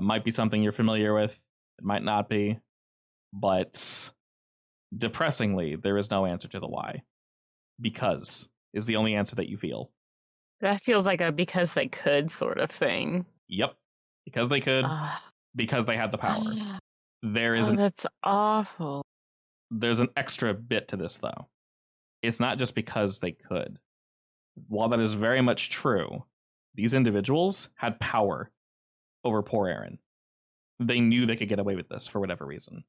might be something you're familiar with. It might not be. But depressingly, there is no answer to the why. Because is the only answer that you feel. That feels like a because they could sort of thing. Yep. Because they could. Because they had the power. There is that's awful. There's an extra bit to this, though. It's not just because they could. While that is very much true, these individuals had power over poor Aaron. They knew they could get away with this for whatever reason.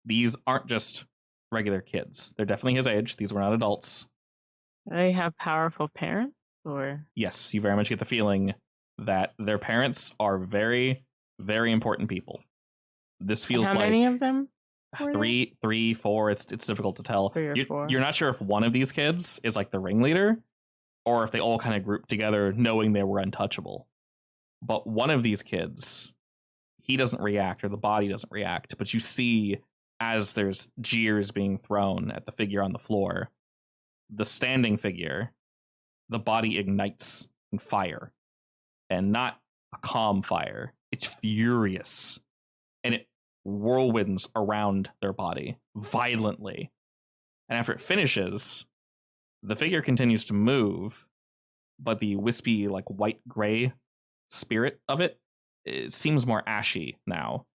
These aren't just regular kids. They're definitely his age. These were not adults. They have powerful parents, or? Yes, you very much get the feeling that their parents are very, very important people. This feels How like many of them? 3, 4. It's difficult to tell. 3 or 4. You're not sure if one of these kids is like the ringleader, or if they all kind of grouped together knowing they were untouchable. But one of these kids, he doesn't react, or the body doesn't react, but you see as there's jeers being thrown at the figure on the floor, the standing figure, the body ignites in fire. And not a calm fire. It's furious. And it whirlwinds around their body violently. And after it finishes, the figure continues to move, but the wispy, like white-gray spirit of it seems more ashy now.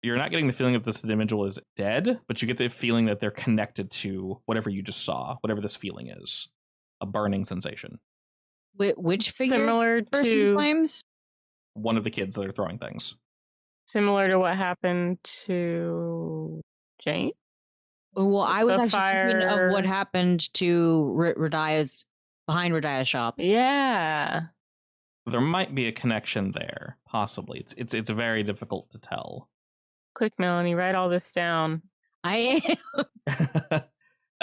You're not getting the feeling that this individual is dead, but you get the feeling that they're connected to whatever you just saw, whatever this feeling is. A burning sensation. Which figure? Similar Burst into to flames? One of the kids that are throwing things. Similar to what happened to Jane? Well, I was The actually thinking of what fire- happened to Radia's behind Radia's shop. Yeah. There might be a connection there, possibly. It's very difficult to tell. Quick, Melanie, write all this down. I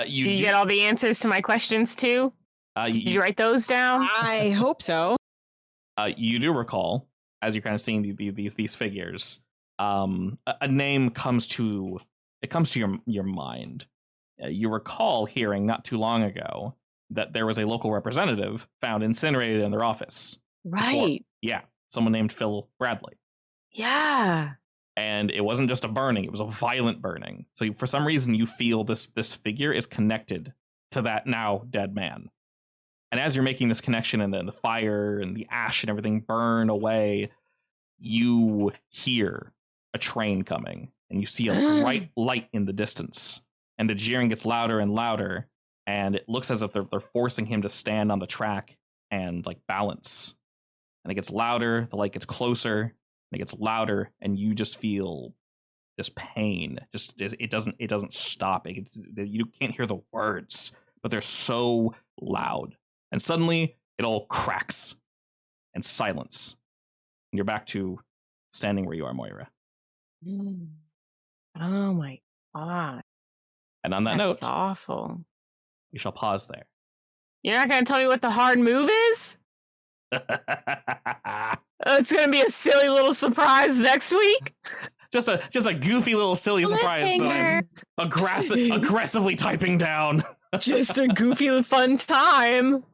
You Do you get all the answers to my questions too? Did you write those down? I hope so. You do recall, as you're kind of seeing these figures, a name comes to your mind. You recall hearing not too long ago that there was a local representative found incinerated in their office. Right. Yeah, someone named Phil Bradley. Yeah. And it wasn't just a burning, it was a violent burning. So for some reason you feel this figure is connected to that now dead man. And as you're making this connection, and then the fire and the ash and everything burn away, you hear a train coming, and you see a bright light in the distance. And the jeering gets louder and louder, and it looks as if they're forcing him to stand on the track and like balance. And it gets louder, the light gets closer, and it gets louder, and you just feel this pain. It doesn't stop. You can't hear the words, but they're so loud. And suddenly it all cracks and silence. And you're back to standing where you are, Moira. Oh my god. And on that note, That's awful. we shall pause there. You're not going to tell me what the hard move is? It's going to be a silly little surprise next week? just a goofy little silly surprise that I'm aggressively typing down. Just a goofy fun time.